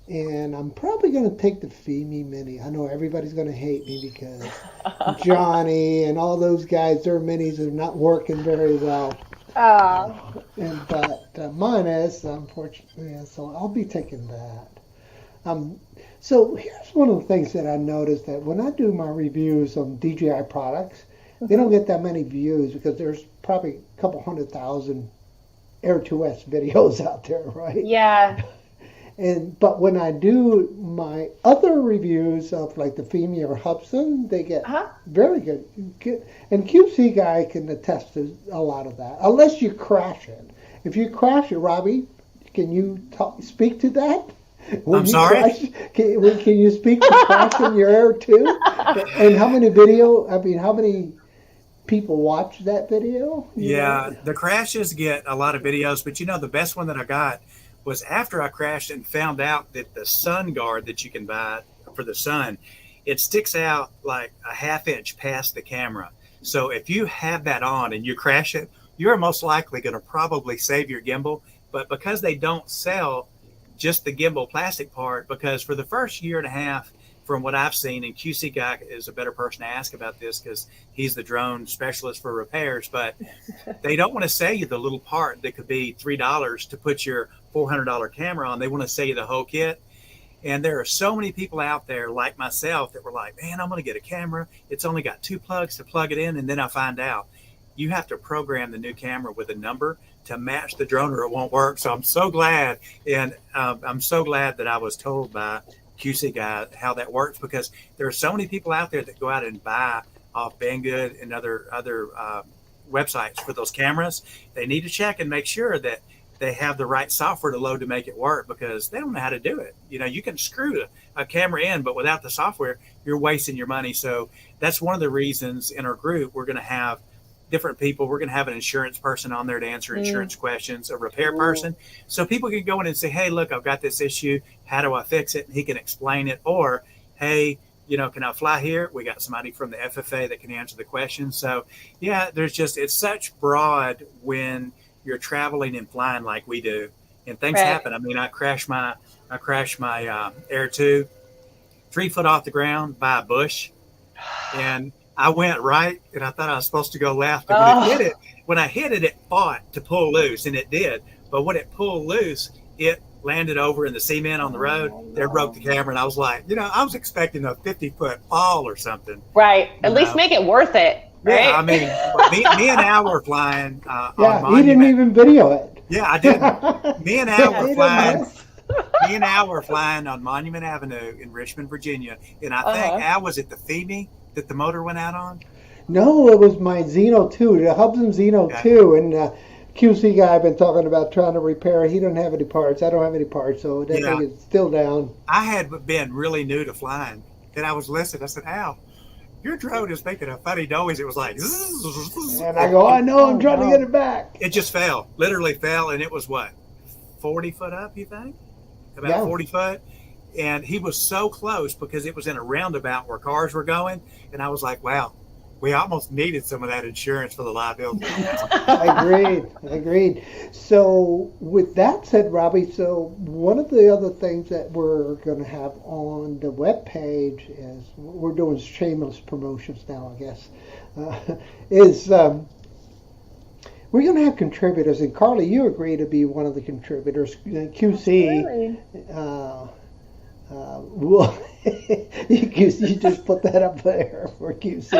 and I'm probably going to take the FEMI Mini. I know everybody's going to hate me because Johnny and all those guys, their minis are not working very well. But mine is, unfortunately, so I'll be taking that. So here's one of the things that I noticed, that when I do my reviews on DJI products, they don't get that many views because there's probably a couple 100,000 Air 2S videos out there, right? Yeah. But when I do my other reviews of like the FEMI or Hubsan, they get very good. And QC guy can attest to a lot of that, unless you crash it. If you crash it, Robbie, can you speak to that? I'm sorry? Can you speak to crashing your Air 2? And how many people watch that video? Yeah, the crashes get a lot of videos, but the best one that I got was after I crashed and found out that the sun guard that you can buy for the sun, it sticks out like a ½ inch past the camera. So if you have that on and you crash it, you're most likely going to probably save your gimbal. But because they don't sell just the gimbal plastic part, because for the first year and a half, from what I've seen, and QC guy is a better person to ask about this because he's the drone specialist for repairs, but they don't want to sell you the little part that could be $3 to put your $400 camera on. They want to sell you the whole kit. And there are so many people out there like myself that were like, man, I'm going to get a camera. It's only got 2 plugs to plug it in. And then I find out you have to program the new camera with a number to match the drone or it won't work. So I'm so glad. And I'm so glad that I was told by QC guy how that works, because there are so many people out there that go out and buy off Banggood and other websites for those cameras. They need to check and make sure that they have the right software to load to make it work, because they don't know how to do it. You can screw a camera in, but without the software, you're wasting your money. So that's one of the reasons in our group, we're going to have different people. We're going to have an insurance person on there to answer insurance questions, a repair person. So people can go in and say, hey, look, I've got this issue. How do I fix it? And he can explain it. Or, hey, can I fly here? We got somebody from the FFA that can answer the questions. So yeah, it's such broad when you're traveling and flying like we do, and things happen. I mean, I crashed my Air 2 3 foot off the ground by a bush, and I went right, and I thought I was supposed to go left. And when I hit it, it fought to pull loose, and it did. But when it pulled loose, it landed over in the cement on the road. There broke the camera, and I was like, I was expecting a 50-foot fall or something. Right. At least make it worth it. Right? Yeah, I mean, me and Al were flying. He didn't even video it. Yeah, I didn't. Me and Al were flying. Me and Al were flying on Monument Avenue in Richmond, Virginia, and I think Al was at the FEMI that the motor went out on. No, it was my Xeno 2, the Hubsan Xeno 2, and QC guy I've been talking about trying to repair. He doesn't have any parts. I don't have any parts, so that thing is still down. I had been really new to flying, and I was listening. I said, "Al, your drone is making a funny noise." It was like, and I go, "I know, I'm trying to get it back." It just fell, literally fell, and it was what, 40 foot up? You think? About 40 foot. And he was so close because it was in a roundabout where cars were going, and I was like, "Wow, we almost needed some of that insurance for the liability." Agreed. So with that said, Robbie, so one of the other things that we're going to have on the webpage is, we're doing shameless promotions now, I guess, is we're going to have contributors. And Karley, you agree to be one of the contributors. QC. Well, you just put that up there for QC.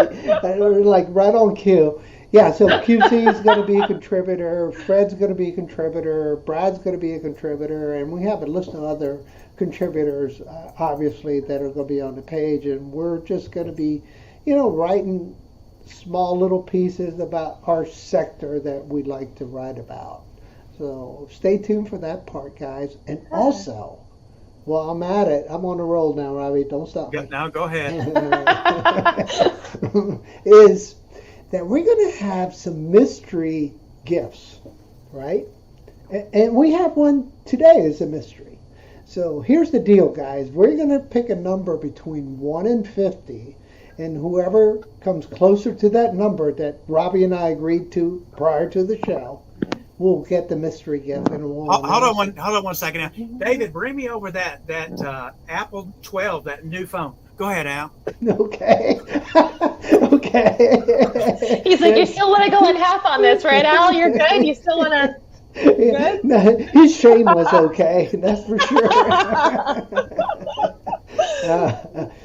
We're like right on cue. Yeah, so QC is going to be a contributor. Fred's going to be a contributor. Brad's going to be a contributor. And we have a list of other contributors, obviously, that are going to be on the page. And we're just going to be, writing small little pieces about our sector that we'd like to write about. So stay tuned for that part, guys. And also, well, I'm at it. I'm on a roll now, Robbie. Don't stop me. Now go ahead. Is that we're going to have some mystery gifts, right? And we have one today as a mystery. So here's the deal, guys. We're going to pick a number between 1 and 50, and whoever comes closer to that number that Robbie and I agreed to prior to the show, we'll get the mystery gift. And hold on one second now. David, bring me over that Apple 12, that new phone. Go ahead, Al. Okay. Okay. He's like, you still want to go in half on this, right, Al? You're good? You still want to... Good? No, his shame was okay. That's for sure.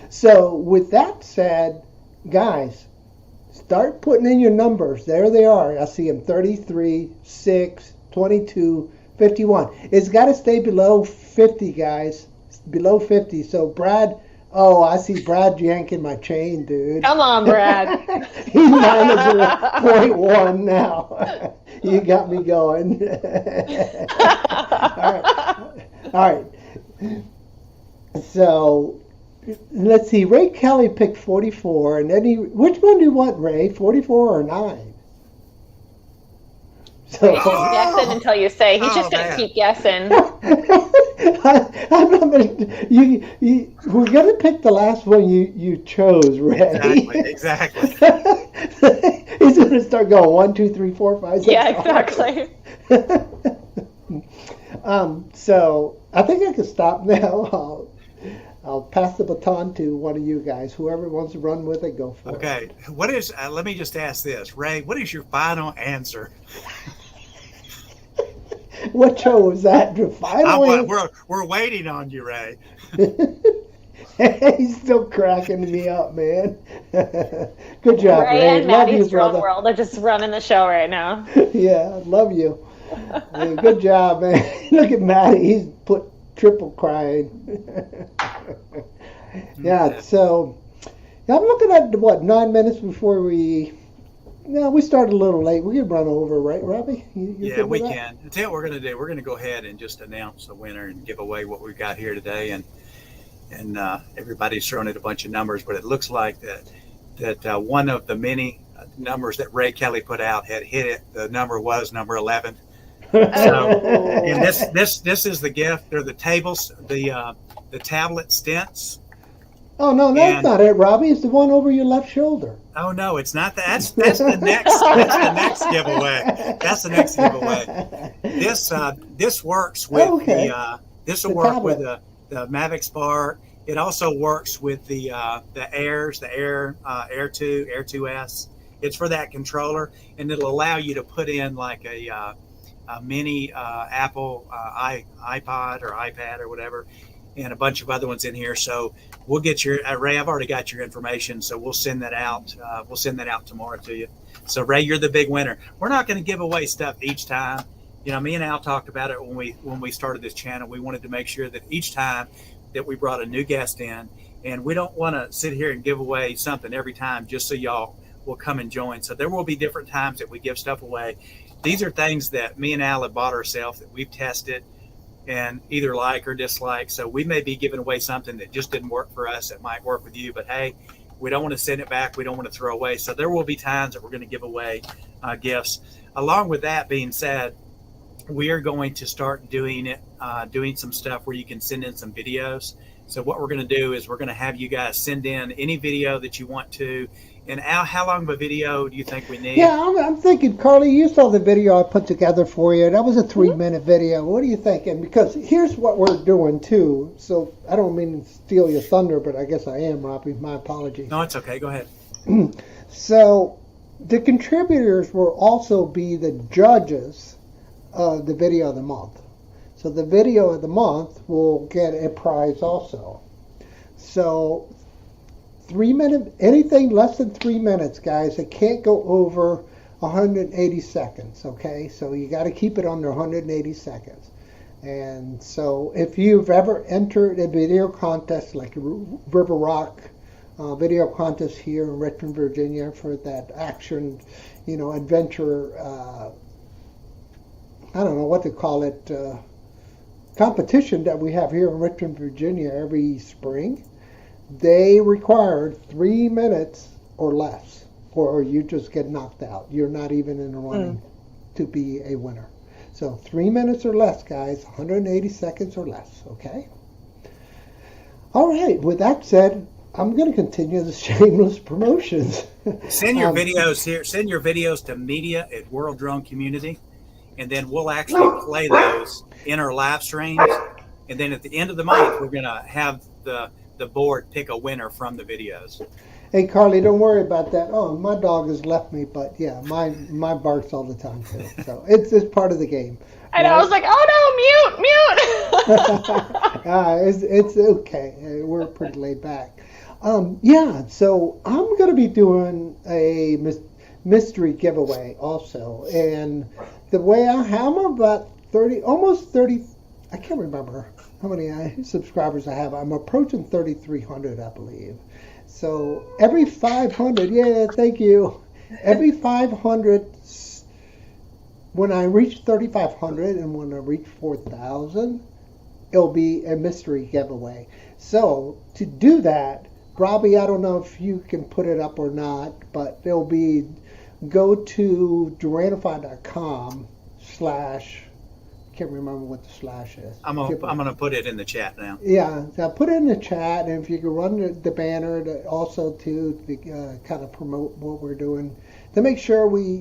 So with that said, guys, start putting in your numbers. There they are. I see them: 33, 6, 22, 51. It's got to stay below 50, guys. Below 50. So Brad, I see Brad yanking my chain, dude. Come on, Brad. He's minus 0.1 now. You got me going. All right. So let's see. Ray Kelly picked 44, and then which one do you want, Ray? 44 or 9? So he's just guessing until you say. He's just going to keep guessing. I'm not we're going to pick the last one you chose, Ray. Exactly. He's going to start going 1, 2, 3, 4, 5, 6. Yeah, exactly. So I think I can stop now. I'll pass the baton to one of you guys. Whoever wants to run with it, go for it. Okay. What is? Let me just ask this, Ray. What is your final answer? What show was that? The final answer? We're waiting on you, Ray. He's still cracking me up, man. Good job, Ray. Ray. And Love you, Maddie's Drone brother. World are just running the show right now. Yeah, love you. Hey, good job, man. Look at Maddie. He's put triple crying. Yeah, so I'm looking at 9 minutes before we. No, we started a little late. We can run over, right, Robbie? Yeah, we can. I'll tell you what we're going to do. We're going to go ahead and just announce the winner and give away what we've got here today. And everybody's thrown it a bunch of numbers, but it looks like that one of the many numbers that Ray Kelly put out had hit it. The number was number 11. So, and this is the gift. They're the tables, the tablet stents. Oh no, that's not it, Robbie. It's the one over your left shoulder. Oh no, it's not that. That's the next. That's the next giveaway. That's the next giveaway. This works with this will work tablet. With the Mavic Spark. It also works with the Airs, the Air 2, Air 2S. It's for that controller, and it'll allow you to put in like a mini Apple iPod or iPad or whatever, and a bunch of other ones in here. So we'll get your Ray. I've already got your information, so we'll send that out. We'll send that out tomorrow to you. So Ray, you're the big winner. We're not going to give away stuff each time. You know, me and Al talked about it when we started this channel. We wanted to make sure that each time that we brought a new guest in, and we don't want to sit here and give away something every time just so y'all will come and join. So there will be different times that we give stuff away. These are things that me and Al have bought ourselves that we've tested and either like or dislike. So we may be giving away something that just didn't work for us. It might work with you, but hey, we don't want to send it back. We don't want to throw away. So there will be times that we're going to give away gifts. Along with that being said, we are going to start doing some stuff where you can send in some videos. So what we're going to do is we're going to have you guys send in any video that you want to. And Al, how long of a video do you think we need? Yeah, I'm thinking, Karley, you saw the video I put together for you. That was a 3-minute video. What are you thinking? Because here's what we're doing, too. So I don't mean to steal your thunder, but I guess I am, Robbie. My apologies. No, it's okay. Go ahead. So the contributors will also be the judges of the video of the month. So the video of the month will get a prize also. So 3 minute, anything less than 3 minutes, guys, it can't go over 180 seconds, okay? So you got to keep it under 180 seconds. And so if you've ever entered a video contest like River Rock video contest here in Richmond, Virginia for that action, adventure, I don't know what to call it, competition that we have here in Richmond, Virginia every spring, they required 3 minutes or less, or you just get knocked out. You're not even in the running to be a winner. So 3 minutes or less, guys, 180 seconds or less, okay? All right, with that said, I'm going to continue the shameless promotions. Send your videos here. Send your videos to media@worlddronecommunity, and then we'll actually play those in our live streams. And then at the end of the month, we're going to have the board pick a winner from the videos. Hey, Karley, don't worry about that. Oh, my dog has left me, but yeah, my barks all the time too. So it's part of the game. I know. I was like, oh no, mute. It's okay. We're pretty laid back. Yeah, so I'm going to be doing a mystery giveaway also, and the way I'm about 30, almost 30. I can't remember how many subscribers I have. I'm approaching 3,300, I believe. So every 500, yeah, thank you. Every 500, when I reach 3,500 and when I reach 4,000, it'll be a mystery giveaway. So to do that, Robbie, I don't know if you can put it up or not, but it'll be go to Duranify.com/ can't remember what the slash is. I'm gonna put it in the chat now. Yeah, so put it in the chat, and if you can run the banner also to kind of promote what we're doing, to make sure we,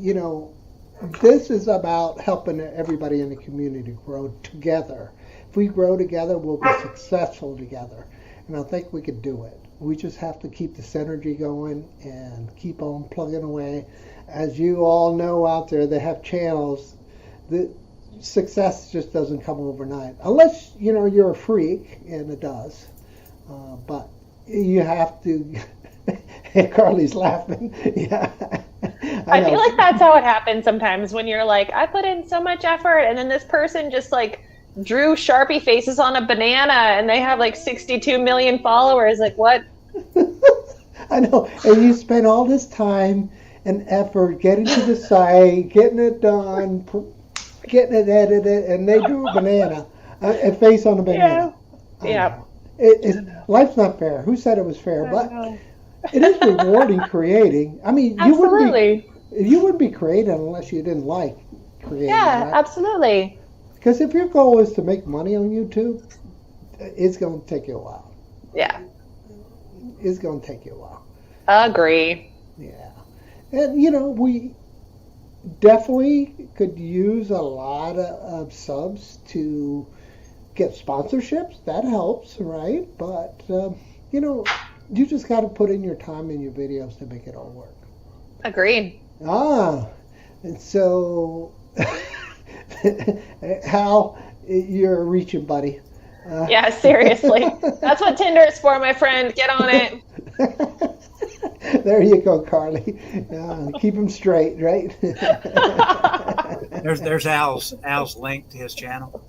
this is about helping everybody in the community grow together. If we grow together, we'll be successful together, and I think we could do it. We just have to keep the synergy going and keep on plugging away. As you all know out there, they have channels. The success just doesn't come overnight, unless you're a freak, and it does. But you have to. Karley's laughing. Yeah, I feel like that's how it happens sometimes when you're like, I put in so much effort, and then this person just like drew Sharpie faces on a banana, and they have like 62 million followers. Like, what? I know, and you spend all this time and effort getting to the site, getting it done, getting it edited, and they drew a banana, a face on a banana. Yeah. Life's not fair. Who said it was fair? But it is rewarding creating. I mean, you wouldn't be creating unless you didn't like creating. Yeah, right? Absolutely. Because if your goal is to make money on YouTube, it's going to take you a while. Yeah. It's going to take you a while. Agree. Yeah. And, we definitely could use a lot of subs to get sponsorships. That helps, right? But, you just got to put in your time in your videos to make it all work. Agreed. And so, Hal, you're reaching, buddy. Yeah, seriously. That's what Tinder is for, my friend. Get on it. There you go, Karley. Keep them straight, right? There's Al's link to his channel.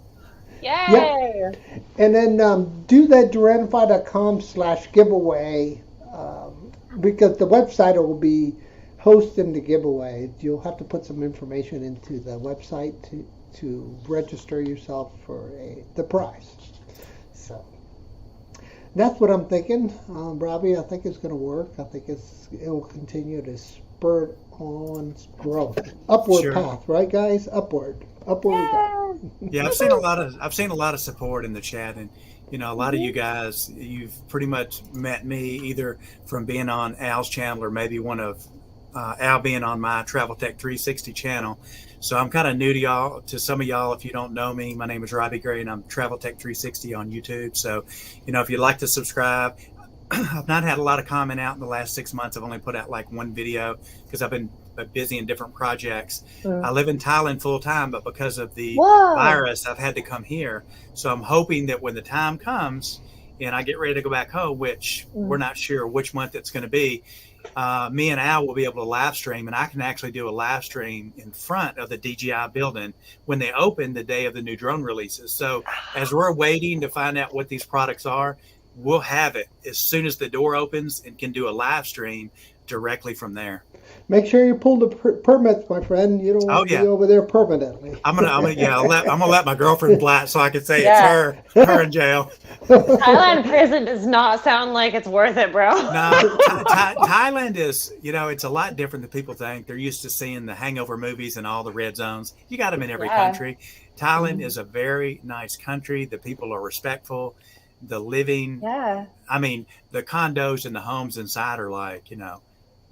Yay! Yep. And then do that Duranify.com/giveaway because the website will be hosting the giveaway. You'll have to put some information into the website to register yourself for the prize. So that's what I'm thinking, Robbie. I think it's going to work. I think it will continue to spur on growth, upward path, right, guys? Upward we go. Yeah, I've seen a lot of support in the chat, and you know, a lot of you guys, you've pretty much met me either from being on Al's channel or maybe one of Al being on my Travel Tech 360 channel. So I'm kind of new to y'all. To some of y'all, if you don't know me, my name is Robbie Gray, and I'm Travel Tech 360 on YouTube. So, you know, if you'd like to subscribe, I've not had a lot of comment out in the last 6 months. I've only put out like one video because I've been busy in different projects. I live in Thailand full time, but because of the virus, I've had to come here. So I'm hoping that when the time comes and I get ready to go back home, which we're not sure which month it's going to be, me and Al will be able to live stream, and I can actually do a live stream in front of the DJI building when they open the day of the new drone releases. So as we're waiting to find out what these products are, we'll have it as soon as the door opens and can do a live stream directly from there. Make sure you pull the permits, my friend. You don't want to be over there permanently. I'm gonna let my girlfriend blat so I can say it's her in jail. Thailand prison does not sound like it's worth it, bro. No, Thailand is, you know, it's a lot different than people think. They're used to seeing the Hangover movies and all the red zones. You got them in every country. Thailand is a very nice country. The people are respectful. The living, I mean, the condos and the homes inside are like, you know,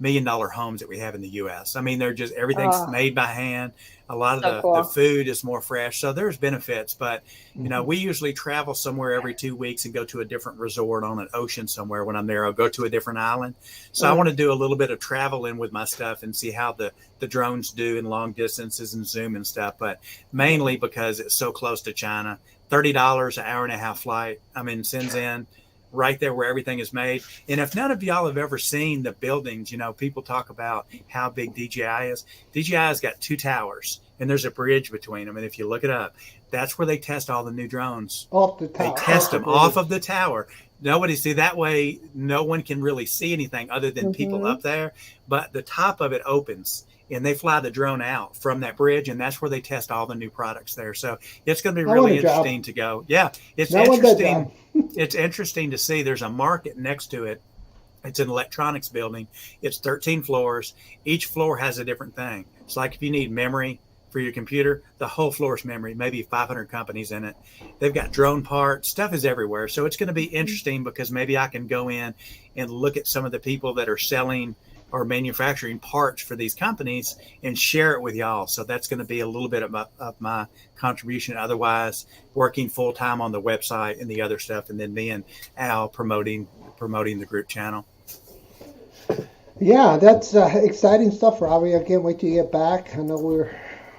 $1 million homes that we have in the U.S. I mean, they're just, everything's made by hand. A lot of the food is more fresh. So there's benefits, but you know, we usually travel somewhere every 2 weeks and go to a different resort on an ocean somewhere. When I'm there, I'll go to a different island. So I want to do a little bit of traveling with my stuff and see how the drones do in long distances and zoom and stuff, but mainly because it's so close to China. $30 an hour and a half flight. I'm in Shenzhen, right there where everything is made. And if none of y'all have ever seen the buildings, you know, people talk about how big DJI is. DJI has got 2 towers and there's a bridge between them. And if you look it up, that's where they test all the new drones. Off the tower. They test them off of the tower. Nobody see that way. No one can really see anything other than people up there, but the top of it opens and they fly the drone out from that bridge, and that's where they test all the new products there. So it's going to be really interesting to go. Yeah, it's interesting. It's interesting to see. There's a market next to it. It's an electronics building. It's 13 floors. Each floor has a different thing. It's like if you need memory for your computer, the whole floor is memory, maybe 500 companies in it. They've got drone parts. Stuff is everywhere. So it's going to be interesting because maybe I can go in and look at some of the people that are selling or manufacturing parts for these companies and share it with y'all. So that's going to be a little bit of my contribution. Otherwise, working full time on the website and the other stuff, and then me and Al promoting the group channel. Yeah, that's exciting stuff, Robbie. I can't wait to get back. I know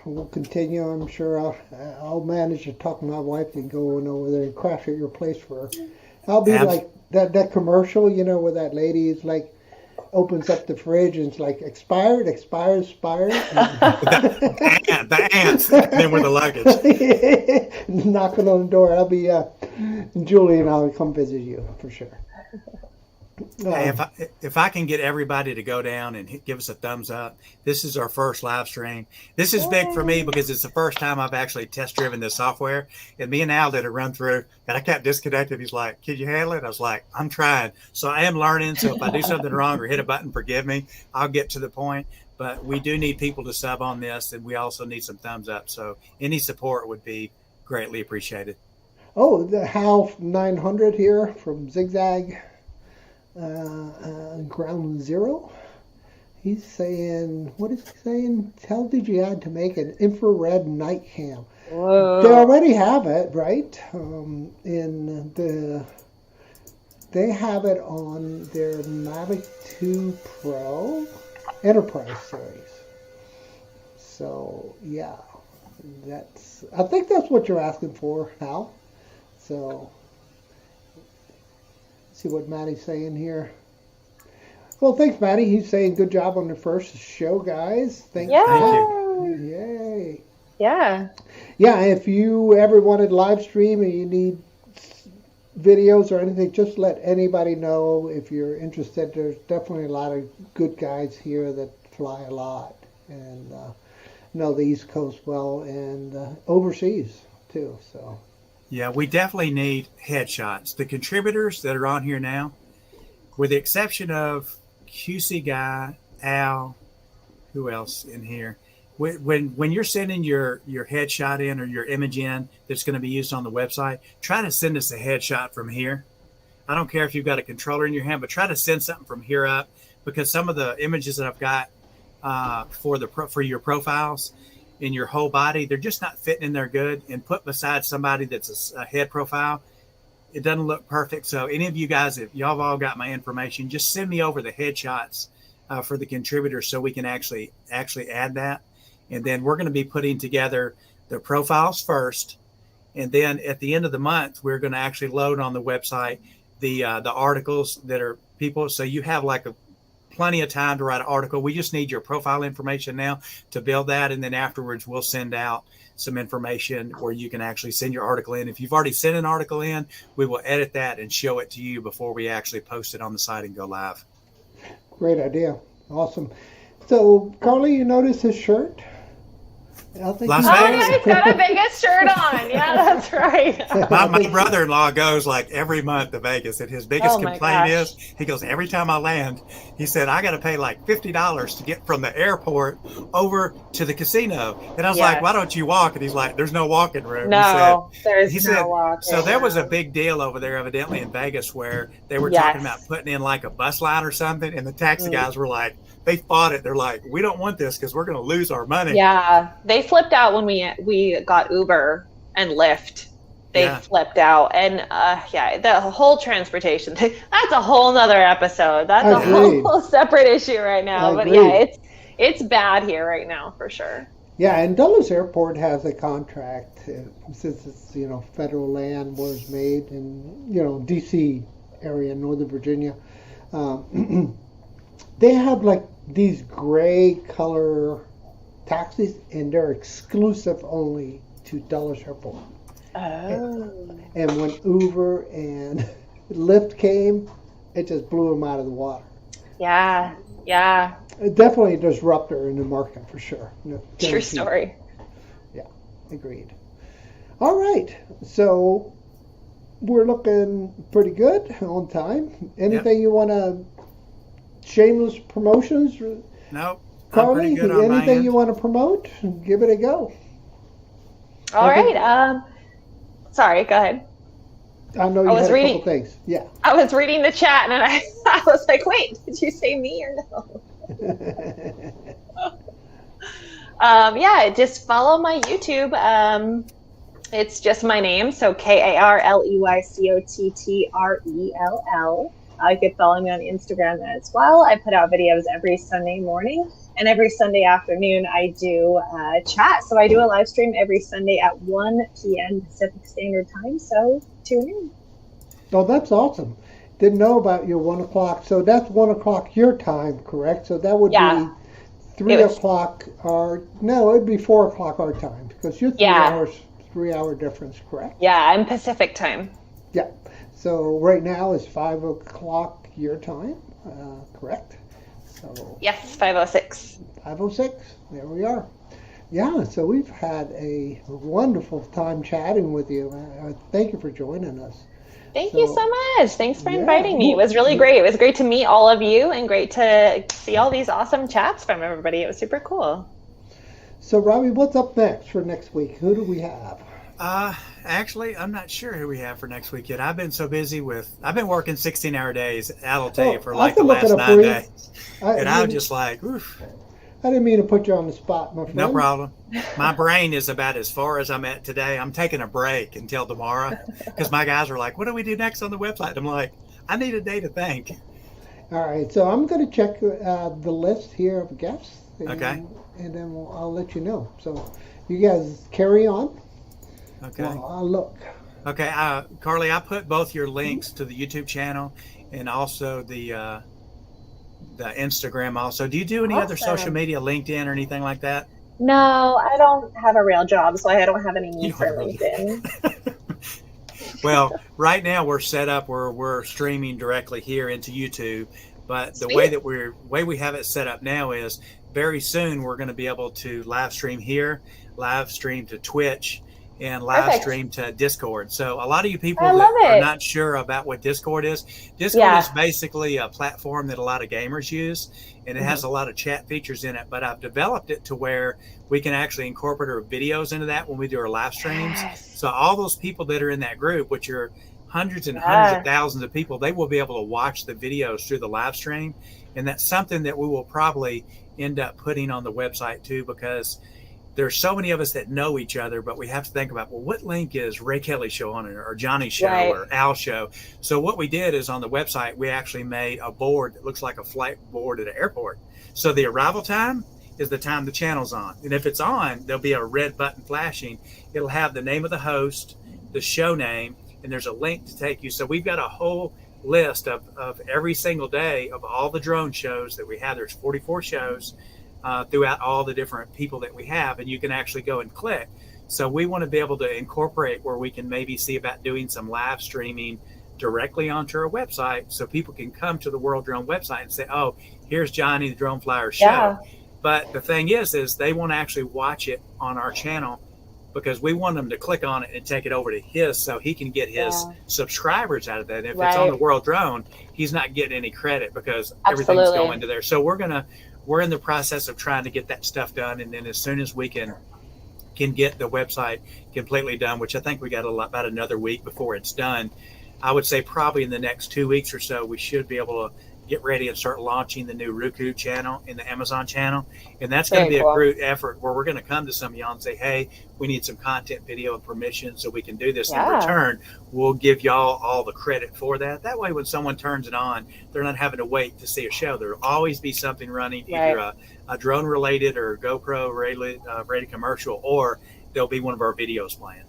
we'll continue. I'm sure I'll manage to talk to my wife and go over there and crash at your place for her. I'll be like that commercial, you know, where that lady is like, opens up the fridge and it's like expired. The ants, then with the luggage. Knocking on the door. I'll be, Julie and I'll come visit you for sure. Hey, if I can get everybody to go down and give us a thumbs up, this is our first live stream. This is big for me because it's the first time I've actually test driven this software. And me and Al did a run through, and I kept disconnected. He's like, "Can you handle it?" I was like, "I'm trying." So I am learning. So if I do something wrong or hit a button, forgive me. I'll get to the point. But we do need people to sub on this, and we also need some thumbs up. So any support would be greatly appreciated. Oh, the HAL 900 here from Zigzag. Ground Zero. He's saying, what is he saying? Tell DJI to make an infrared night cam. Whoa. They already have it, right? They have it on their Mavic 2 Pro Enterprise series. So yeah, I think that's what you're asking for, Hal. So. See what Matty's saying here. Well, thanks, Matty. He's saying good job on the first show, guys. Thank you. Yay. Yeah. Yeah, if you ever wanted live stream and you need videos or anything, just let anybody know if you're interested. There's definitely a lot of good guys here that fly a lot and know the East Coast well and overseas too. So Yeah, we definitely need headshots. The contributors that are on here now, with the exception of QC Guy, Al, who else in here? When you're sending your headshot in or your image in that's going to be used on the website, try to send us a headshot from here. I don't care if you've got a controller in your hand, but try to send something from here up, because some of the images that I've got for your profiles in your whole body, they're just not fitting in there good. And put beside somebody that's a head profile, it doesn't look perfect. So any of you guys, if y'all have all got my information, just send me over the headshots for the contributors so we can actually add that. And then we're going to be putting together the profiles first. And then at the end of the month, we're going to actually load on the website the articles that are people. So you have like plenty of time to write an article. We just need your profile information now to build that. And then afterwards, we'll send out some information where you can actually send your article in. If you've already sent an article in, we will edit that and show it to you before we actually post it on the site and go live. great idea. Awesome. So, Karley, you notice his shirt? Las Oh, yeah, Vegas. he's got a Vegas shirt on. Yeah, that's right. My brother-in-law goes like every month to Vegas, and his biggest Oh, my complaint gosh. is, he goes, every time I land, he said, I got to pay like $50 to get from the airport over to the casino. And I was Yes. like, why don't you walk? And he's like, there's no walking room. No, there's He no said, walking. so there was a big deal over there, evidently in Vegas, where they were Yes. talking about putting in like a bus line or something, and the taxi guys were like, they fought it. They're like, we don't want this because we're going to lose our money. Yeah, they flipped out when we got Uber and Lyft. They Yeah. flipped out, and yeah, the whole transportation thing—that's a whole nother episode. That's a Agreed. whole separate issue right now. But Agreed. yeah, it's bad here right now for sure. Yeah, and Dulles Airport has a contract since it's federal land was made in D.C. area, Northern Virginia. They have like these gray color taxis, and they're exclusive only to Dulles Airport. Oh, And when Uber and Lyft came, it just blew them out of the water. yeah. Definitely a disruptor in the market for sure. True Guaranteed. story. Agreed. All right, so we're looking pretty good on time. Anything you want to shameless promotions? Nope. I'm pretty Karley, good on my anything end. you want to promote? Give it a go. All Okay. right. Sorry. Go ahead. I know you was had a reading- couple things. Yeah. I was reading the chat, and I was like, "Wait, did you say me or no?" Yeah, just follow my YouTube. It's just my name, so KarleyCottrell. You can follow me on Instagram as well. I put out videos every Sunday morning, and every Sunday afternoon I do chat. So I do a live stream every Sunday at 1 p.m. Pacific Standard Time. So tune in. Oh, that's awesome. Didn't know about your 1 o'clock. So that's 1 o'clock your time, correct? So that would Yeah. be 3 It was- o'clock our. No, it'd be 4 o'clock our time because you're 3 Yeah. hours, 3 hour difference, correct? Yeah, I'm Pacific Time. Yeah. So right now is 5 o'clock your time, correct? So Yes, 5:06. 5:06. There we are. Yeah. So we've had a wonderful time chatting with you. Thank you for joining us. Thank you so much. Thanks for Yeah. inviting me. It was really great. It was great to meet all of you and great to see all these awesome chats from everybody. It was super cool. So Robbie, what's up next for next week? Who do we have? Actually, I'm not sure who we have for next week yet. I've been so busy I've been working 16-hour days, I'll tell you, for I like the can look last it up 9 for you. days. And I'm just like, oof, I didn't mean to put you on the spot, my friend. no problem. My brain is about as far as I'm at today. I'm taking a break until tomorrow because my guys are like, what do we do next on the website? I'm like, I need a day to think. All right, so I'm going to check the list here of guests. And, Okay. And then I'll let you know. So you guys carry on. Okay. Well, I'll look. Okay, Karley, I put both your links to the YouTube channel and also the Instagram also. Do you do any other Awesome. social media, LinkedIn or anything like that? No, I don't have a real job, so I don't have any You need don't for have a real LinkedIn. Well, right now we're set up where we're streaming directly here into YouTube, but the Sweet. way we have it set up now is very soon we're going to be able to live stream here, live stream to Twitch, and live stream to Discord. So a lot of you people that are not sure about what Discord is basically a platform that a lot of gamers use, and it has a lot of chat features in it, but I've developed it to where we can actually incorporate our videos into that when we do our live streams. So all those people that are in that group, which are hundreds and hundreds of thousands of people, they will be able to watch the videos through the live stream. And that's something that we will probably end up putting on the website too, because there's so many of us that know each other, but we have to think about, well, what link is Ray Kelly show on it, or Johnny show, or Al show? So what we did is on the website, we actually made a board that looks like a flight board at an airport. So the arrival time is the time the channel's on. And if it's on, there'll be a red button flashing. It'll have the name of the host, the show name, and there's a link to take you. So we've got a whole list of every single day of all the drone shows that we have. There's 44 shows throughout all the different people that we have, and you can actually go and click. So we want to be able to incorporate where we can maybe see about doing some live streaming directly onto our website, so people can come to the World Drone website and say, oh, here's Johnny the Drone Flyer show. But the thing is they want to actually watch it on our channel, because we want them to click on it and take it over to his, so he can get his subscribers out of that. If it's on the World Drone, he's not getting any credit because everything's going to there. So we're in the process of trying to get that stuff done, and then as soon as we can get the website completely done, which I think we got about another week before it's done, I would say probably in the next 2 weeks or so, we should be able to get ready and start launching the new Roku channel and the Amazon channel. And that's going to be a group effort where we're going to come to some of y'all and say, hey, we need some content, video, and permission so we can do this. In return, we'll give y'all all the credit for that. That way, when someone turns it on, they're not having to wait to see a show. There'll always be something running, either a drone related or GoPro rated commercial, or there'll be one of our videos playing.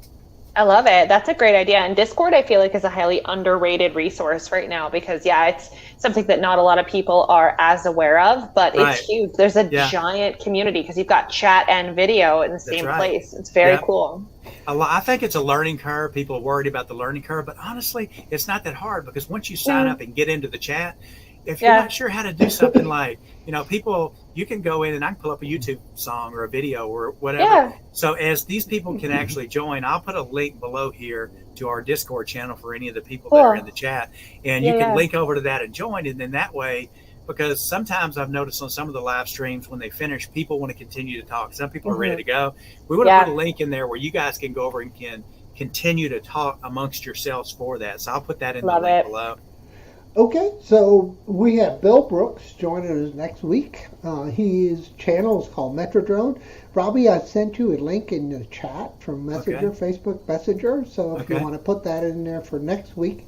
I love it. That's a great idea. And Discord, I feel like, is a highly underrated resource right now, because it's something that not a lot of people are as aware of, but it's huge. There's a giant community because you've got chat and video in the same place. It's very cool. I think it's a learning curve. People are worried about the learning curve, but honestly, it's not that hard, because once you sign up and get into the chat, if you're not sure how to do something like, you can go in and I can pull up a YouTube song or a video or whatever. So as these people can actually join, I'll put a link below here to our Discord channel for any of the people that are in the chat. And you can link over to that and join. And then that way, because sometimes I've noticed on some of the live streams, when they finish, people want to continue to talk. Some people are ready to go. We want to put a link in there where you guys can go over and can continue to talk amongst yourselves for that. So I'll put that in the link below. Okay, so we have Bill Brooks joining us next week. His channel is called Metro Drone. Robbie, I sent you a link in the chat from Messenger, Facebook Messenger. So if you want to put that in there for next week,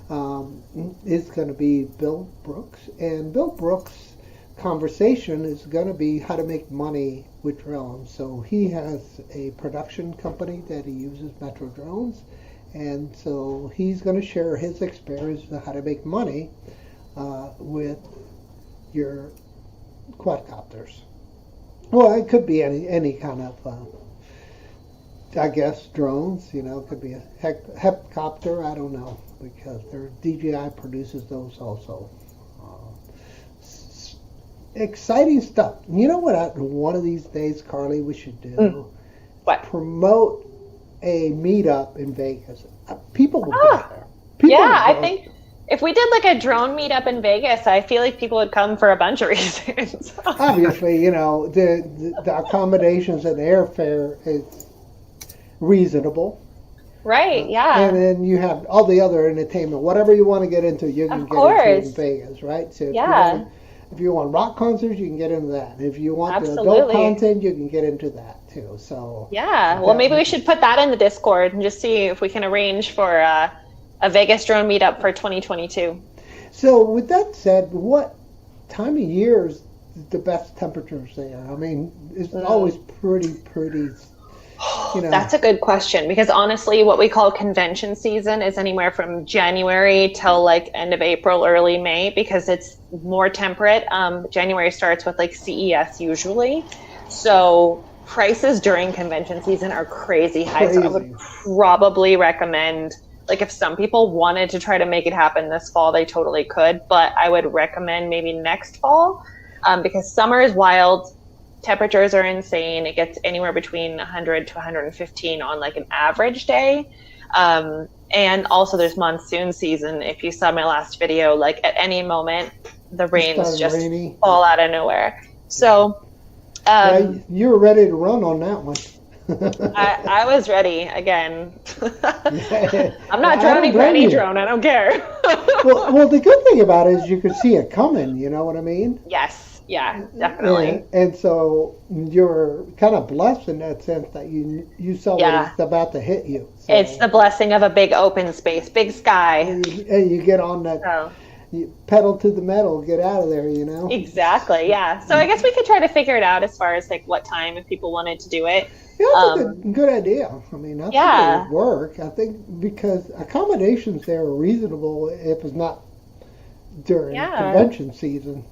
it's going to be Bill Brooks. And Bill Brooks' conversation is going to be how to make money with drones. So he has a production company that he uses, Metro Drones. And so he's going to share his experience on how to make money with your quadcopters. Well, it could be any kind of, I guess, drones. It could be a hepcopter. I don't know, because DJI produces those also. Exciting stuff. You know what? One of these days, Karley, we should do? What? Promote a meetup in Vegas. People will get there. I think if we did like a drone meetup in Vegas, I feel like people would come for a bunch of reasons. Obviously, the accommodations and airfare is reasonable. Right, And then you have all the other entertainment. Whatever you want to get into, you can get into in Vegas, right? So if you want rock concerts, you can get into that. If you want the adult content, you can get into that too. So well, maybe we should put that in the Discord and just see if we can arrange for a Vegas drone meetup for 2022. So with that said, what time of year is the best temperatures there? I mean, it's always pretty. That's a good question, because honestly, what we call convention season is anywhere from January till like end of April, early May, because it's more temperate. January starts with like CES usually. So prices during convention season are crazy high. So I would probably recommend, like, if some people wanted to try to make it happen this fall, they totally could. But I would recommend maybe next fall, because summer is wild. temperatures are insane. It gets anywhere between 100 to 115 on like an average day. And also there's monsoon season. If you saw my last video, like at any moment, the rains just fall out of nowhere. So you were ready to run on that one. I was ready again. I'm not droning for any drone. I don't care. well, the good thing about it is you can see it coming. You know what I mean? Yes. Yeah, definitely. And so you're kind of blessed in that sense that you saw what it's about to hit you. So, it's the blessing of a big open space, big sky. And you get on that. So. You pedal to the metal, get out of there, you know? Exactly, yeah. So I guess we could try to figure it out as far as like what time if people wanted to do it. Yeah, that's a good idea. I mean, I think it would work. I think because accommodations there are reasonable if it's not during convention season.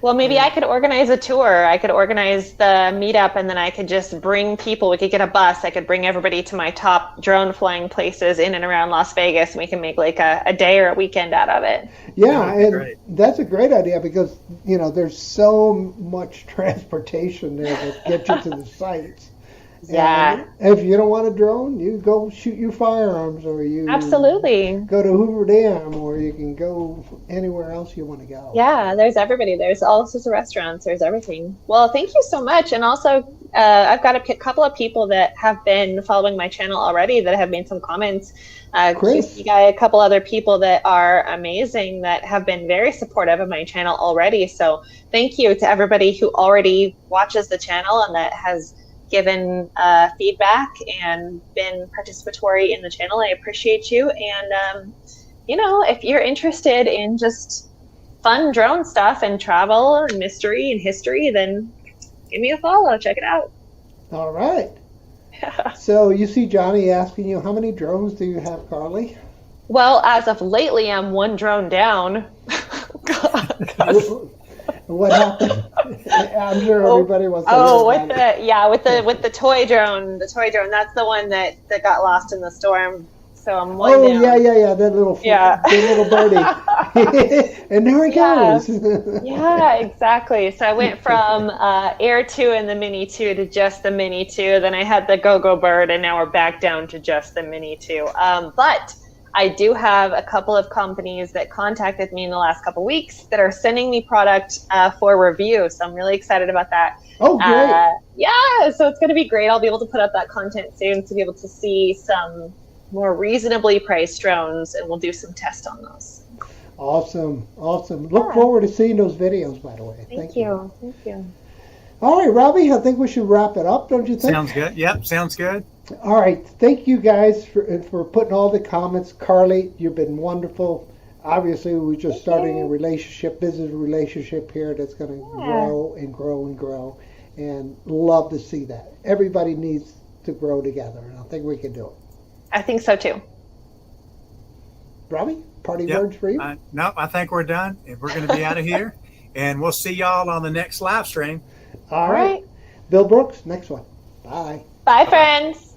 Well, maybe I could organize a tour. I could organize the meetup, and then I could just bring people. We could get a bus. I could bring everybody to my top drone flying places in and around Las Vegas, and we can make like a day or a weekend out of it. Yeah, and that's a great idea because, you know, there's so much transportation there that gets you to the sites. Yeah. And if you don't want a drone, you go shoot your firearms, or you absolutely go to Hoover Dam, or you can go anywhere else you want to go. Yeah, there's everybody. There's all sorts of restaurants. There's everything. Well, thank you so much. And also, I've got a couple of people that have been following my channel already that have made some comments. Chris. You got a couple other people that are amazing that have been very supportive of my channel already. So thank you to everybody who already watches the channel and that has given feedback and been participatory in the channel. I appreciate you. And, you know, if you're interested in just fun drone stuff and travel and mystery and history, then give me a follow. Check it out. All right. So you see Johnny asking you, how many drones do you have, Karley? Well, as of lately, I'm one drone down. What happened? I'm sure everybody wants to know with the toy drone. The toy drone, that's the one that got lost in the storm. So I'm one down. That little birdie. And there he goes. Yeah, exactly. So I went from Air 2 and the Mini 2 to just the Mini 2. Then I had the Go-Go Bird, and now we're back down to just the Mini 2. But I do have a couple of companies that contacted me in the last couple of weeks that are sending me product for review. So I'm really excited about that. Oh, great. So it's going to be great. I'll be able to put up that content soon to be able to see some more reasonably priced drones, and we'll do some tests on those. Awesome. Look forward to seeing those videos, by the way. Thank you. All right, Robbie, I think we should wrap it up, don't you think? Sounds good. Yep, sounds good. All right. Thank you guys for putting all the comments. Karley, you've been wonderful. Obviously, we're just starting a business relationship here that's going to grow and grow and grow, and love to see that. Everybody needs to grow together, and I think we can do it. I think so too. Robbie, party words for you? No, I think we're done, and we're going to be out of here, and we'll see y'all on the next live stream. All right. Bill Brooks, next one. Bye. Bye, friends.